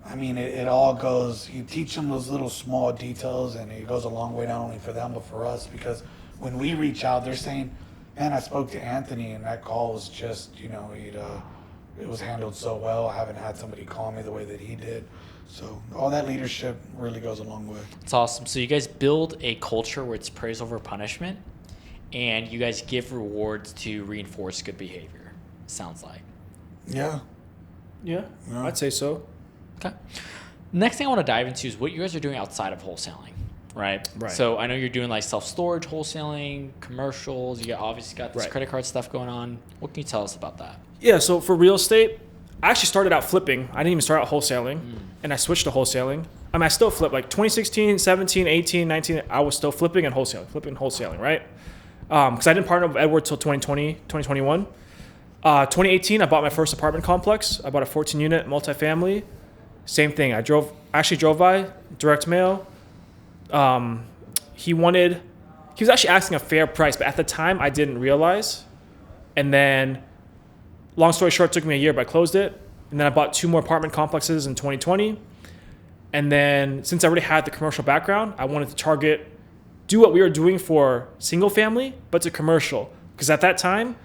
C: I mean, it all goes, you teach them those little small details, and it goes a long way, not only for them, but for us, because when we reach out, they're saying, man, I spoke to Anthony, and that call was just, it was handled so well. I haven't had somebody call me the way that he did. So all that leadership really goes a long way.
B: It's awesome. So you guys build a culture where it's praise over punishment, and you guys give rewards to reinforce good behavior, sounds like.
C: Yeah.
A: Yeah, I'd say so.
B: Okay. Next thing I want to dive into is what you guys are doing outside of wholesaling, right?
A: Right.
B: So I know you're doing like self-storage, wholesaling, commercials. You obviously got this credit card stuff going on. What can you tell us about that?
A: Yeah, so for real estate, I actually started out flipping. I didn't even start out wholesaling, and I switched to wholesaling. I mean, I still flip. Like 2016, 17, 18, 19, I was still flipping and wholesaling, right? Because I didn't partner with Edward till 2020, 2021. 2018, I bought my first apartment complex. I bought a 14-unit multifamily. Same thing. I actually drove by, direct mail. He was actually asking a fair price, but at the time I didn't realize. And then, long story short, it took me a year, but I closed it. And then I bought 2 more apartment complexes in 2020. And then, since I already had the commercial background, I wanted to do what we were doing for single family, but to commercial. Because at that time,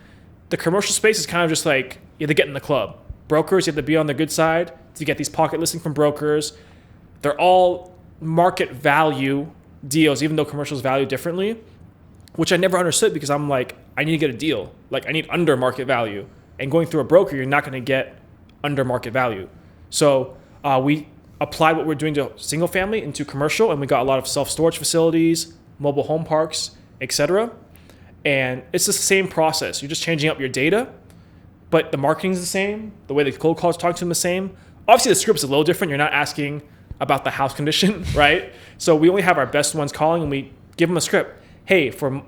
A: the commercial space is kind of just like, you have to get in the club. Brokers, you have to be on the good side to get these pocket listings from brokers. They're all market value deals, even though commercials value differently, which I never understood because I'm like, I need to get a deal. Like, I need under market value. And going through a broker, you're not going to get under market value. So we applied what we're doing to single family into commercial, and we got a lot of self-storage facilities, mobile home parks, etc. And it's the same process. You're just changing up your data, but the marketing's the same. The way the cold calls talk to them the same. Obviously, the script's a little different. You're not asking about the house condition, right? So we only have our best ones calling, and we give them a script. Hey, for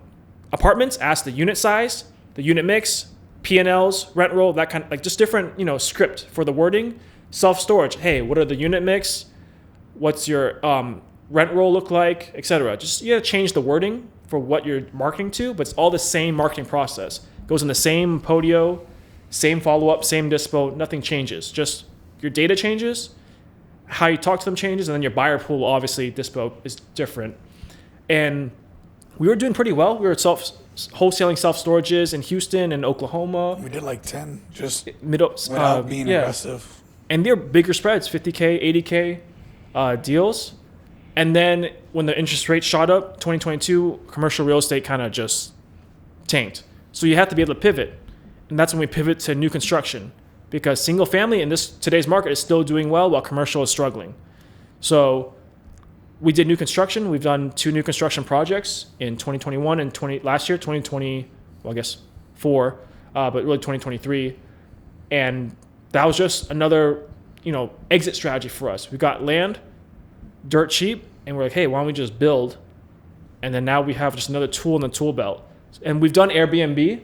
A: apartments, ask the unit size, the unit mix, P&Ls, rent roll, that kind of, like, just different, script for the wording. Self-storage, hey, what are the unit mix? What's your rent roll look like, etc. Just, you gotta change the wording for what you're marketing to, but it's all the same marketing process. It goes in the same podio, same follow-up, same dispo, nothing changes. Just your data changes, how you talk to them changes, and then your buyer pool, obviously, dispo is different. And we were doing pretty well. We were wholesaling self-storages in Houston and Oklahoma.
C: We did like 10, just
A: without
C: being aggressive.
A: And they're bigger spreads, 50K, 80K deals. And then when the interest rate shot up, 2022, commercial real estate kind of just tanked. So you have to be able to pivot. And that's when we pivot to new construction, because single family in today's market is still doing well while commercial is struggling. So we did new construction. We've done 2 new construction projects in 2021 and last year, 2020, well, I guess 4, but really 2023. And that was just another, exit strategy for us. We got land, dirt cheap, and we're like, hey, why don't we just build? And then now we have just another tool in the tool belt. And we've done Airbnb.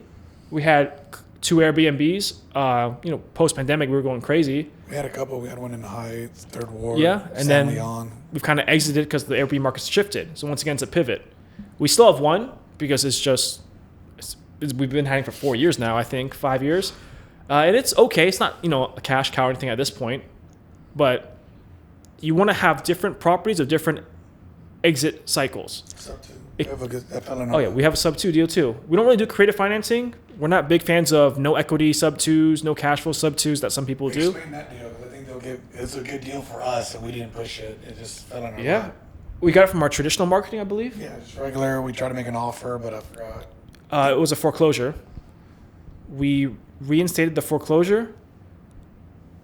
A: We had 2 Airbnbs. Post-pandemic, we were going crazy.
C: We had a couple. We had one in the Heights, Third Ward.
A: Yeah, and
C: San
A: then
C: Leon.
A: We've kind of exited because the Airbnb market's shifted. So once again, it's a pivot. We still have one because we've been hiding for 4 years now, I think, 5 years. And it's okay. It's not, a cash cow or anything at this point. But you want to have different properties of different exit cycles.
C: Sub 2. We have a good,
A: we have a sub 2 deal too. We don't really do creative financing. We're not big fans of no equity sub 2s, no cash flow sub 2s that some people do.
C: Explain that deal, because I think it's a good deal for us, and we didn't push it. It just fell in our lap.
A: We got it from our traditional marketing, I believe.
C: Yeah, just regular. We tried to make an offer, but I forgot.
A: It was a foreclosure. We reinstated the foreclosure,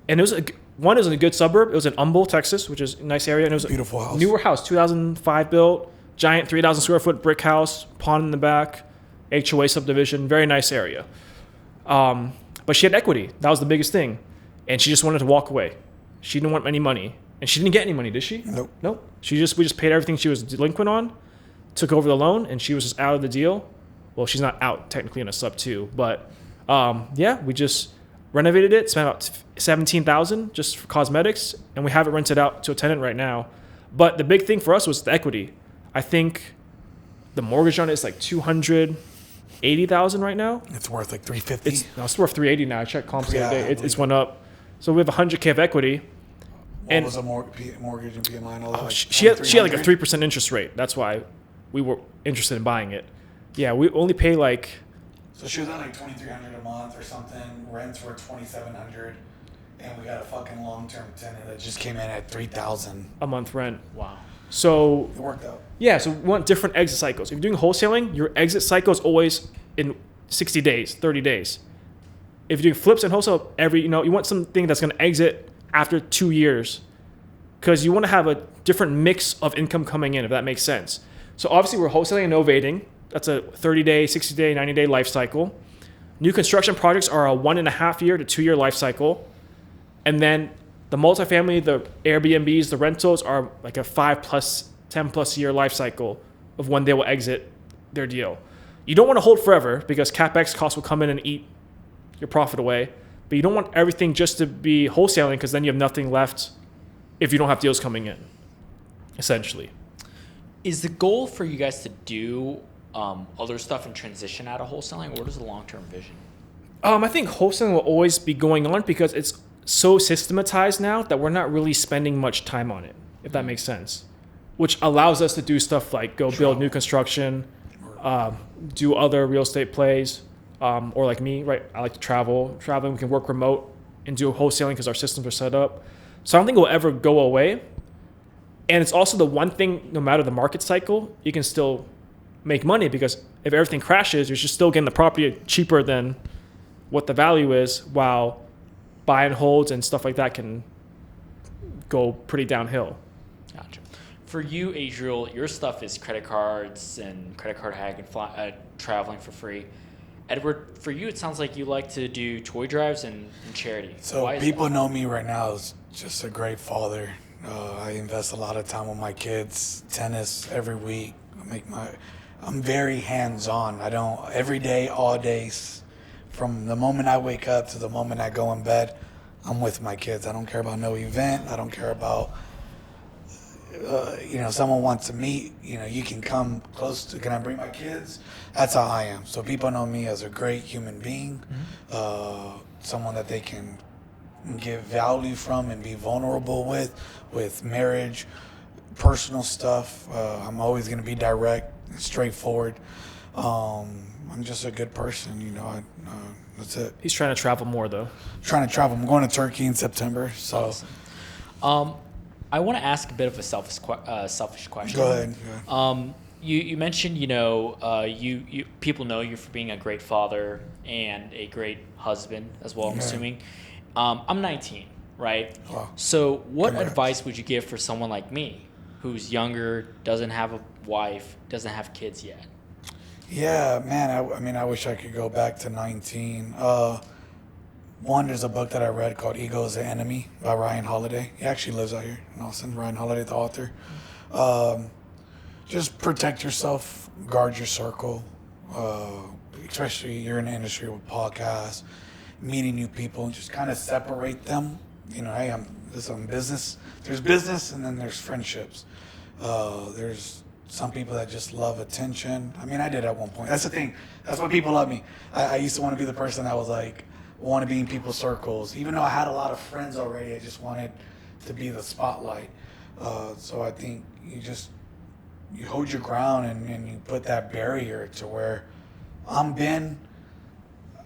A: and it was in a good suburb. It was in Humble, Texas, which is a nice area. And it was
C: beautiful house.
A: Newer house, 2005 built, giant 3,000 square foot brick house, pond in the back, HOA subdivision, very nice area. But she had equity. That was the biggest thing. And she just wanted to walk away. She didn't want any money. And she didn't get any money, did she? Nope. We just paid everything she was delinquent on, took over the loan, and she was just out of the deal. Well, she's not out technically in a sub 2, but we just renovated it, spent about $17,000 just for cosmetics, and we have it rented out to a tenant right now. But the big thing for us was the equity. I think the mortgage on it is like $280,000 $380,000 right now.
C: It's worth like $350.
A: It's worth $380 now. I checked comps the other day.
C: I
A: It's went up. So we have $100K of equity.
C: What was a mortgage and PMI?
A: She had like a 3% interest rate. That's why we were interested in buying it. Yeah, we only pay like.
C: So she was on like $2,300 a month or something. Rents were $2,700, and we got a fucking long-term tenant that just came in at $3,000
A: a month rent.
B: Wow.
A: So
C: it worked out.
A: Yeah, so we want different exit cycles. If you're doing wholesaling, your exit cycle is always in 60 days, 30 days. If you're doing flips and wholesale, you want something that's going to exit after 2 years, because you want to have a different mix of income coming in, if that makes sense. So obviously we're wholesaling and novating. That's a 30-day, 60-day, 90-day life cycle. New construction projects are a 1.5 year to 2 year life cycle. And then the multifamily, the Airbnbs, the rentals are like a 5+, 10+ year life cycle of when they will exit their deal. You don't want to hold forever because CapEx costs will come in and eat your profit away. But you don't want everything just to be wholesaling, because then you have nothing left if you don't have deals coming in, essentially.
B: Is the goal for you guys to do other stuff and transition out of wholesaling, or what is the long-term vision?
A: I think wholesaling will always be going on because it's so systematized now that we're not really spending much time on it, if that makes sense, which allows us to do stuff like go build new construction, do other real estate plays, or like me, right? I like to travel. Traveling, we can work remote and do wholesaling because our systems are set up. So I don't think it will ever go away. And it's also the one thing, no matter the market cycle, you can still make money, because if everything crashes, you're just still getting the property cheaper than what the value is, while buy and holds and stuff like that can go pretty downhill.
B: Gotcha. For you, Adriel, your stuff is credit cards and credit card hack and traveling for free. Edward, for you, it sounds like you like to do toy drives and charity.
C: So people know me right now as just a great father. I invest a lot of time with my kids, tennis every week. I'm very hands-on. Every day, all days, from the moment I wake up to the moment I go in bed, I'm with my kids. I don't care about no event. I don't care about, someone wants to meet, you can come close to, can I bring my kids? That's how I am. So people know me as a great human being, someone that they can get value from and be vulnerable with marriage, personal stuff. I'm always going to be direct, straightforward. I'm just a good person, that's it.
A: He's trying to travel more, though.
C: Trying to travel. I'm going to Turkey in September. So,
B: awesome. I want to ask a bit of a selfish question.
C: Go ahead.
B: You mentioned, you people know you for being a great father and a great husband as well, I'm assuming. I'm 19, right?
C: Wow.
B: So what
C: Congrats.
B: advice would you give for someone like me who's younger, doesn't have a wife, doesn't have kids yet?
C: Yeah, man, I wish I could go back to 19. One, there's a book that I read called Ego is the Enemy by Ryan Holiday. He actually lives out here in Austin, Ryan Holiday, the author. Just protect yourself, guard your circle, especially you're in the industry with podcasts, meeting new people, and just kind of separate them. Hey, I'm business. There's business, and then there's friendships. There's some people that just love attention. I did at one point. That's the thing. That's why people love me. I used to want to be the person that was like, want to be in people's circles. Even though I had a lot of friends already, I just wanted to be the spotlight. So I think you hold your ground and you put that barrier to where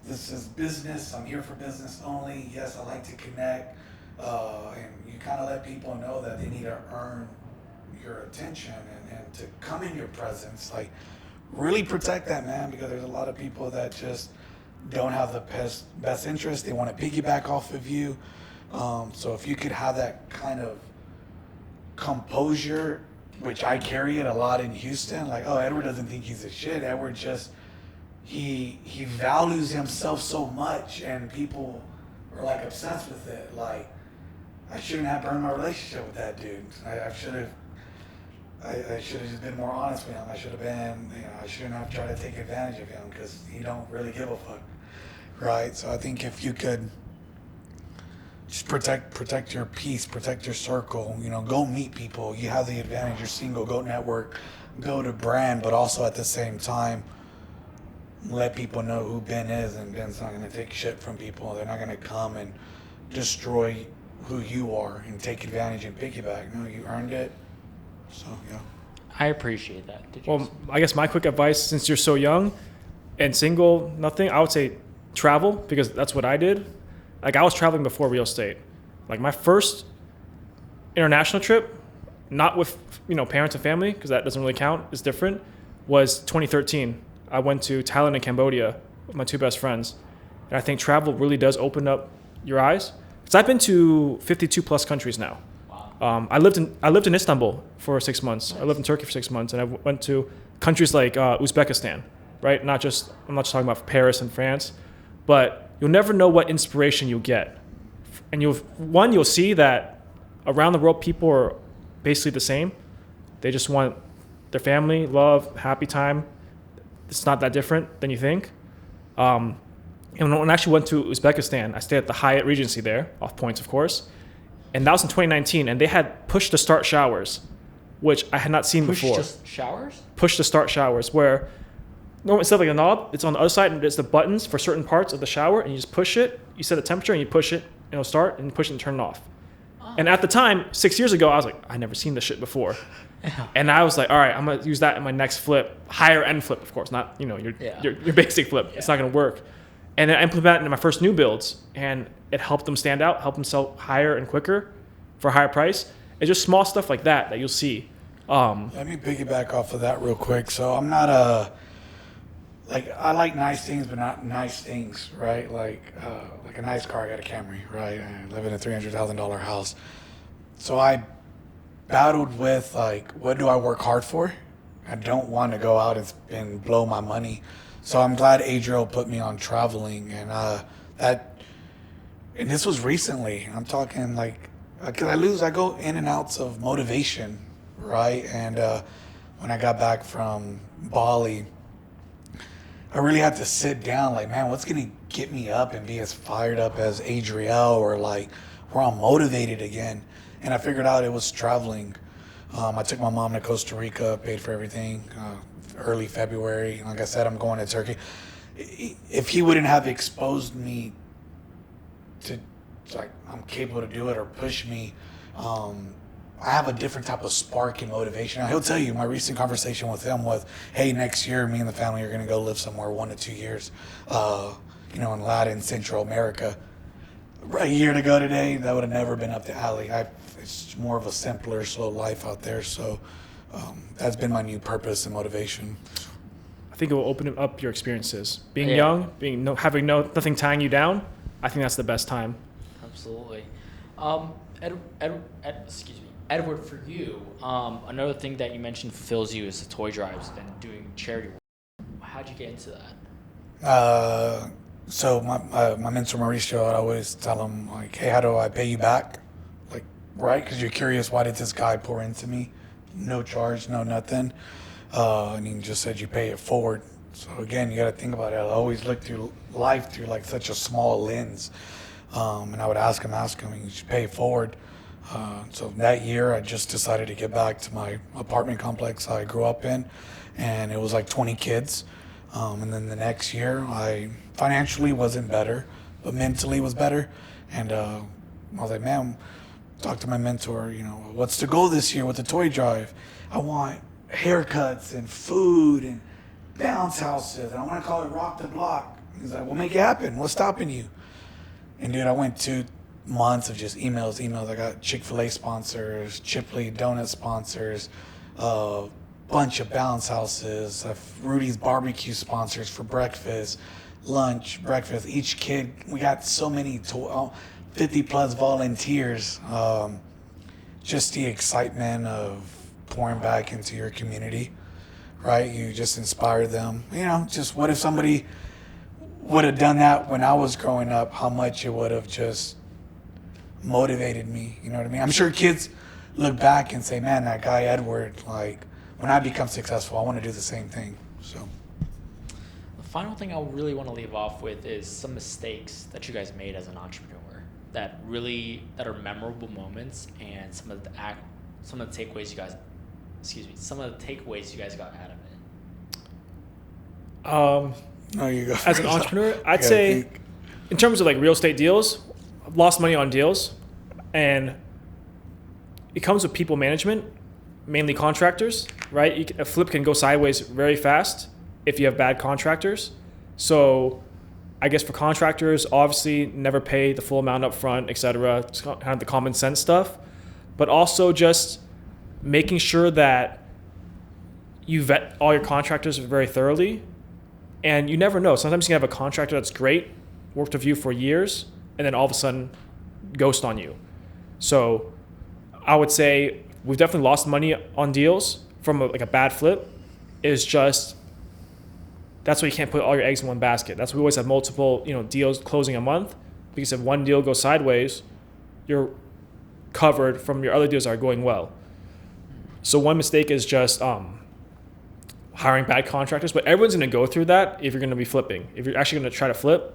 C: this is business. I'm here for business only. Yes, I like to connect. And you kind of let people know that they need to earn your attention and to come in your presence. Like, really protect that, man, because there's a lot of people that just don't have the best interest. They want to piggyback off of you. So if you could have that kind of composure, which I carry it a lot in Houston, like, oh, Edward doesn't think he's a shit. Edward just, he values himself so much, and people are like obsessed with it. Like, I shouldn't have burned my relationship with that dude. I should have just been more honest with him. I shouldn't have tried to take advantage of him, because he don't really give a fuck, right? So I think if you could just protect your peace, protect your circle, go meet people. You have the advantage, you're single, go network, go to brand, but also at the same time, let people know who Ben is, and Ben's not going to take shit from people. They're not going to come and destroy who you are and take advantage and piggyback. No, you earned it. So, yeah.
B: I appreciate that.
A: Well, I guess my quick advice, since you're so young and single, nothing, I would say travel, because that's what I did. Like, I was traveling before real estate. Like, my first international trip, not with, parents and family, because that doesn't really count, it's different, was 2013. I went to Thailand and Cambodia with my two best friends. And I think travel really does open up your eyes. Because I've been to 52 plus countries now.
B: Wow.
A: I lived in Istanbul for 6 months. Nice. I lived in Turkey for 6 months, and I went to countries like Uzbekistan, right? I'm not just talking about Paris and France, but you'll never know what inspiration you'll get. And you'll see that around the world, people are basically the same. They just want their family, love, happy time. It's not that different than you think. And when I actually went to Uzbekistan, I stayed at the Hyatt Regency there, off points, of course. And that was in 2019, and they had push-to-start showers, which I had not seen before.
B: Push-to-showers?
A: Push-to-start showers, where instead of like a knob, it's on the other side, and there's the buttons for certain parts of the shower, and you just push it, you set a temperature, and you push it, and it'll start, and you push it and turn it off. Oh. And at the time, 6 years ago, I was like, I never seen this shit before. Yeah. And I was like, all right, I'm going to use that in my next flip, higher end flip, of course, not your basic flip. Yeah. It's not going to work. And then I implemented it in my first new builds, and it helped them stand out, helped them sell higher and quicker for a higher price. It's just small stuff like that you'll see.
C: Let me piggyback off of that real quick. So I'm not I like nice things, but not nice things, right? Like a nice car, I got a Camry, right? I live in a $300,000 house. So I battled with, like, what do I work hard for? I don't want to go out and blow my money. So I'm glad Adriel put me on traveling, and this was recently. I'm talking like, because I go in and outs of motivation, right? And when I got back from Bali, I really had to sit down, like, man, what's gonna get me up and be as fired up as Adriel, or like where I'm motivated again? And I figured out it was traveling. I took my mom to Costa Rica, paid for everything. Early February. Like I said, I'm going to Turkey. If he wouldn't have exposed me to, like, I'm capable to do it, or push me, I have a different type of spark and motivation. He'll tell you, my recent conversation with him was, hey, next year, me and the family are going to go live somewhere 1 to 2 years, in Latin, Central America. A year to go today, that would have never been up the alley. It's more of a simpler, slow life out there. So that's been my new purpose and motivation.
A: I think it will open up your experiences. Being young, having nothing tying you down, I think that's the best time.
B: Absolutely. Edward, for you, another thing that you mentioned fulfills you is the toy drives and doing charity work. How'd you get into that?
C: So my mentor Mauricio, I'd always tell him, like, hey, how do I pay you back? Like, right? Because you're curious, why did this guy pour into me? No charge, no nothing. And he just said you pay it forward. So again, you got to think about it. I always look through life through like such a small lens. And I would ask him, and you should pay it forward. So that year, I just decided to get back to my apartment complex I grew up in, and it was like 20 kids. And then the next year, I financially wasn't better, but mentally was better. And I was like, man, talk to my mentor, what's the goal this year with the toy drive? I want haircuts and food and bounce houses, and I want to call it Rock the Block. He's like, well, make it happen. What's stopping you? And dude, I went 2 months of just emails. I got Chick-fil-A sponsors, Chipley Donut sponsors, bunch of bounce houses, Rudy's barbecue sponsors for breakfast, lunch, breakfast. Each kid, we got so many 50 plus volunteers. Just the excitement of pouring back into your community, right? You just inspire them. Just what if somebody would have done that when I was growing up, how much it would have just motivated me. You know what I mean? I'm sure kids look back and say, man, that guy Edward, like, when I become successful, I want to do the same thing. So
B: the final thing I really want to leave off with is some mistakes that you guys made as an entrepreneur that are memorable moments, and some of the takeaways you guys got out of it.
C: No, you go.
A: As an entrepreneur, I'd
C: gotta
A: say
C: think.
A: in terms of like real estate deals, I've lost money on deals, and it comes with people management, mainly contractors, right? A flip can go sideways very fast if you have bad contractors. So I guess for contractors, obviously never pay the full amount up front, et cetera. It's kind of the common sense stuff. But also just making sure that you vet all your contractors very thoroughly. And you never know. Sometimes you can have a contractor that's great, worked with you for years, and then all of a sudden ghost on you. So I would say we've definitely lost money on deals from a bad flip. Is just that's why you can't put all your eggs in one basket. That's why we always have multiple deals closing a month, because if one deal goes sideways, you're covered from your other deals that are going well. So one mistake is just hiring bad contractors, but everyone's going to go through that if you're going to be flipping. If you're actually going to try to flip,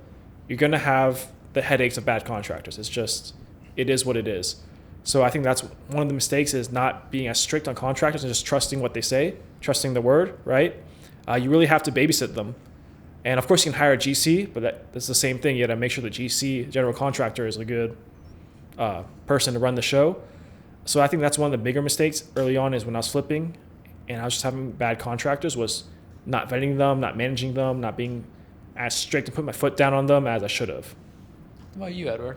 A: you're going to have the headaches of bad contractors. It is what it is. So I think that's one of the mistakes, is not being as strict on contractors and just trusting what they say, trusting the word, right? You really have to babysit them. And of course you can hire a GC, but that's the same thing. You got to make sure the GC, general contractor, is a good person to run the show. So I think that's one of the bigger mistakes early on, is when I was flipping and I was just having bad contractors, was not vetting them, not managing them, not being as strict and putting my foot down on them as I should have.
B: What about you, Edward?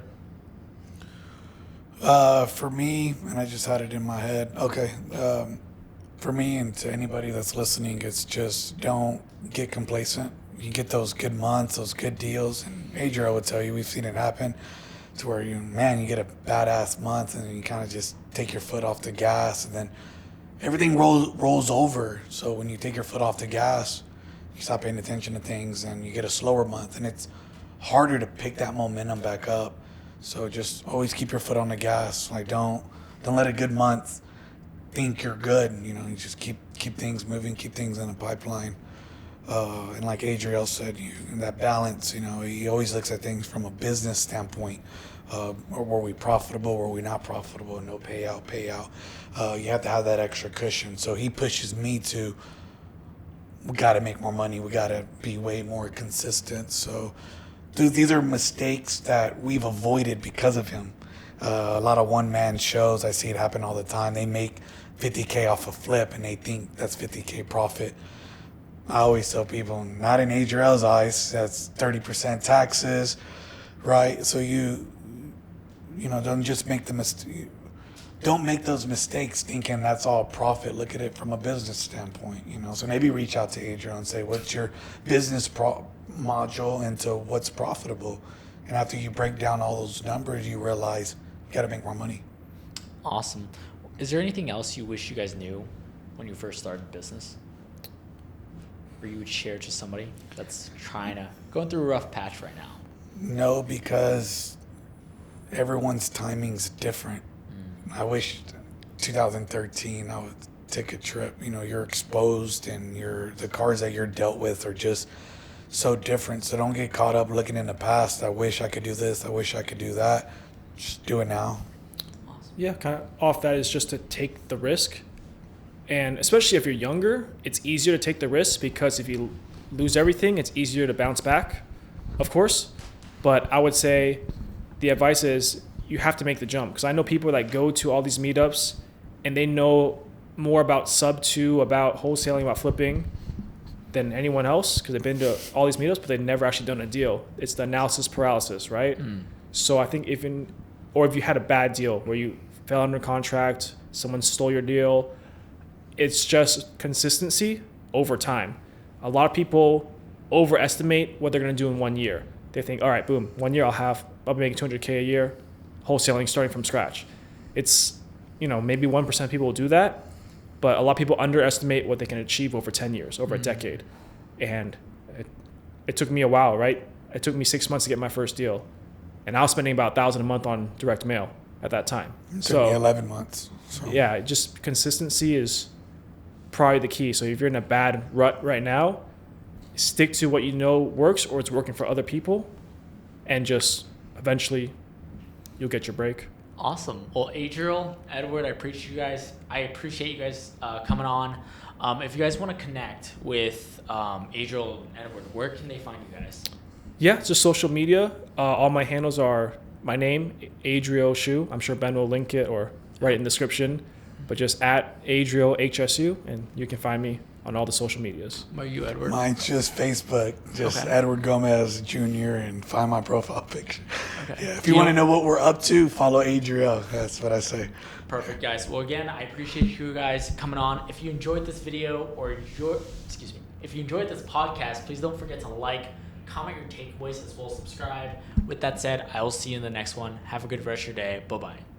C: For me, and I just had it in my head. Okay. For me and to anybody that's listening, it's just don't get complacent. You get those good months, those good deals, and Adriel would tell you, we've seen it happen to where you get a badass month and you kind of just take your foot off the gas, and then everything rolls over. So when you take your foot off the gas, you stop paying attention to things and you get a slower month, and it's harder to pick that momentum back up. So just always keep your foot on the gas. Like don't let a good month think you're good. You just keep things moving, keep things in the pipeline. And like Adriel said, that balance, he always looks at things from a business standpoint. Or were we profitable? Were we not profitable? No payout. You have to have that extra cushion. So he pushes me to, we got to make more money. We got to be way more consistent. So these are mistakes that we've avoided because of him. A lot of one-man shows, I see it happen all the time. They make $50K off a flip and they think that's $50K profit. I always tell people, not in Adriel's eyes, that's 30% taxes, right? So don't just make don't make those mistakes thinking that's all profit. Look at it from a business standpoint, So maybe reach out to Adriel and say, what's your business module into what's profitable? And after you break down all those numbers, you realize you got to make more money.
B: Awesome. Is there anything else you wish you guys knew when you first started business? Or you would share to somebody that's going through a rough patch right now?
C: No, because everyone's timing's different. I wish 2013 I would take a trip. You're exposed and the cards that you're dealt with are just so different. So don't get caught up looking in the past. I wish I could do this. I wish I could do that. Just do it now.
B: Awesome.
A: Yeah, kind of off that is just to take the risk. And especially if you're younger, it's easier to take the risk, because if you lose everything, it's easier to bounce back, of course. But I would say the advice is you have to make the jump, because I know people that go to all these meetups and they know more about sub-2, about wholesaling, about flipping than anyone else, because they've been to all these meetups, but they've never actually done a deal. It's the analysis paralysis, right? So I think if you had a bad deal where you fell under contract, someone stole your deal, it's just consistency over time. A lot of people overestimate what they're going to do in 1 year. They think, all right, boom, 1 year I'll be making $200K a year, wholesaling, starting from scratch. It's, maybe 1% of people will do that, but a lot of people underestimate what they can achieve over 10 years, over a decade. And it took me a while, right? It took me 6 months to get my first deal. And I was spending about $1,000 a month on direct mail at that time.
C: It took me 11 months. So.
A: Yeah, just consistency is probably the key. So if you're in a bad rut right now, stick to what you know works, or it's working for other people, and just eventually you'll get your break.
B: Awesome. Well, Adriel, Edward, I appreciate you guys coming on. If you guys want to connect with Adriel and Edward, where can they find you guys?
A: Yeah, just social media. All my handles are my name, Adriel Shu. I'm sure Ben will link it or write it in the description. But just at Adriel HSU, and you can find me on all the social medias.
B: Are you, Edward?
C: Mine's just Facebook, just
B: Okay.
C: Edward Gomez Jr. and find my profile picture.
B: Okay.
C: Yeah, if you want to know what we're up to, follow Adriel. That's what I say.
B: Perfect, guys. Well, again, I appreciate you guys coming on. If you enjoyed this video if you enjoyed this podcast, please don't forget to like, comment your takeaways, as well as subscribe. With that said, I will see you in the next one. Have a good rest of your day. Bye-bye.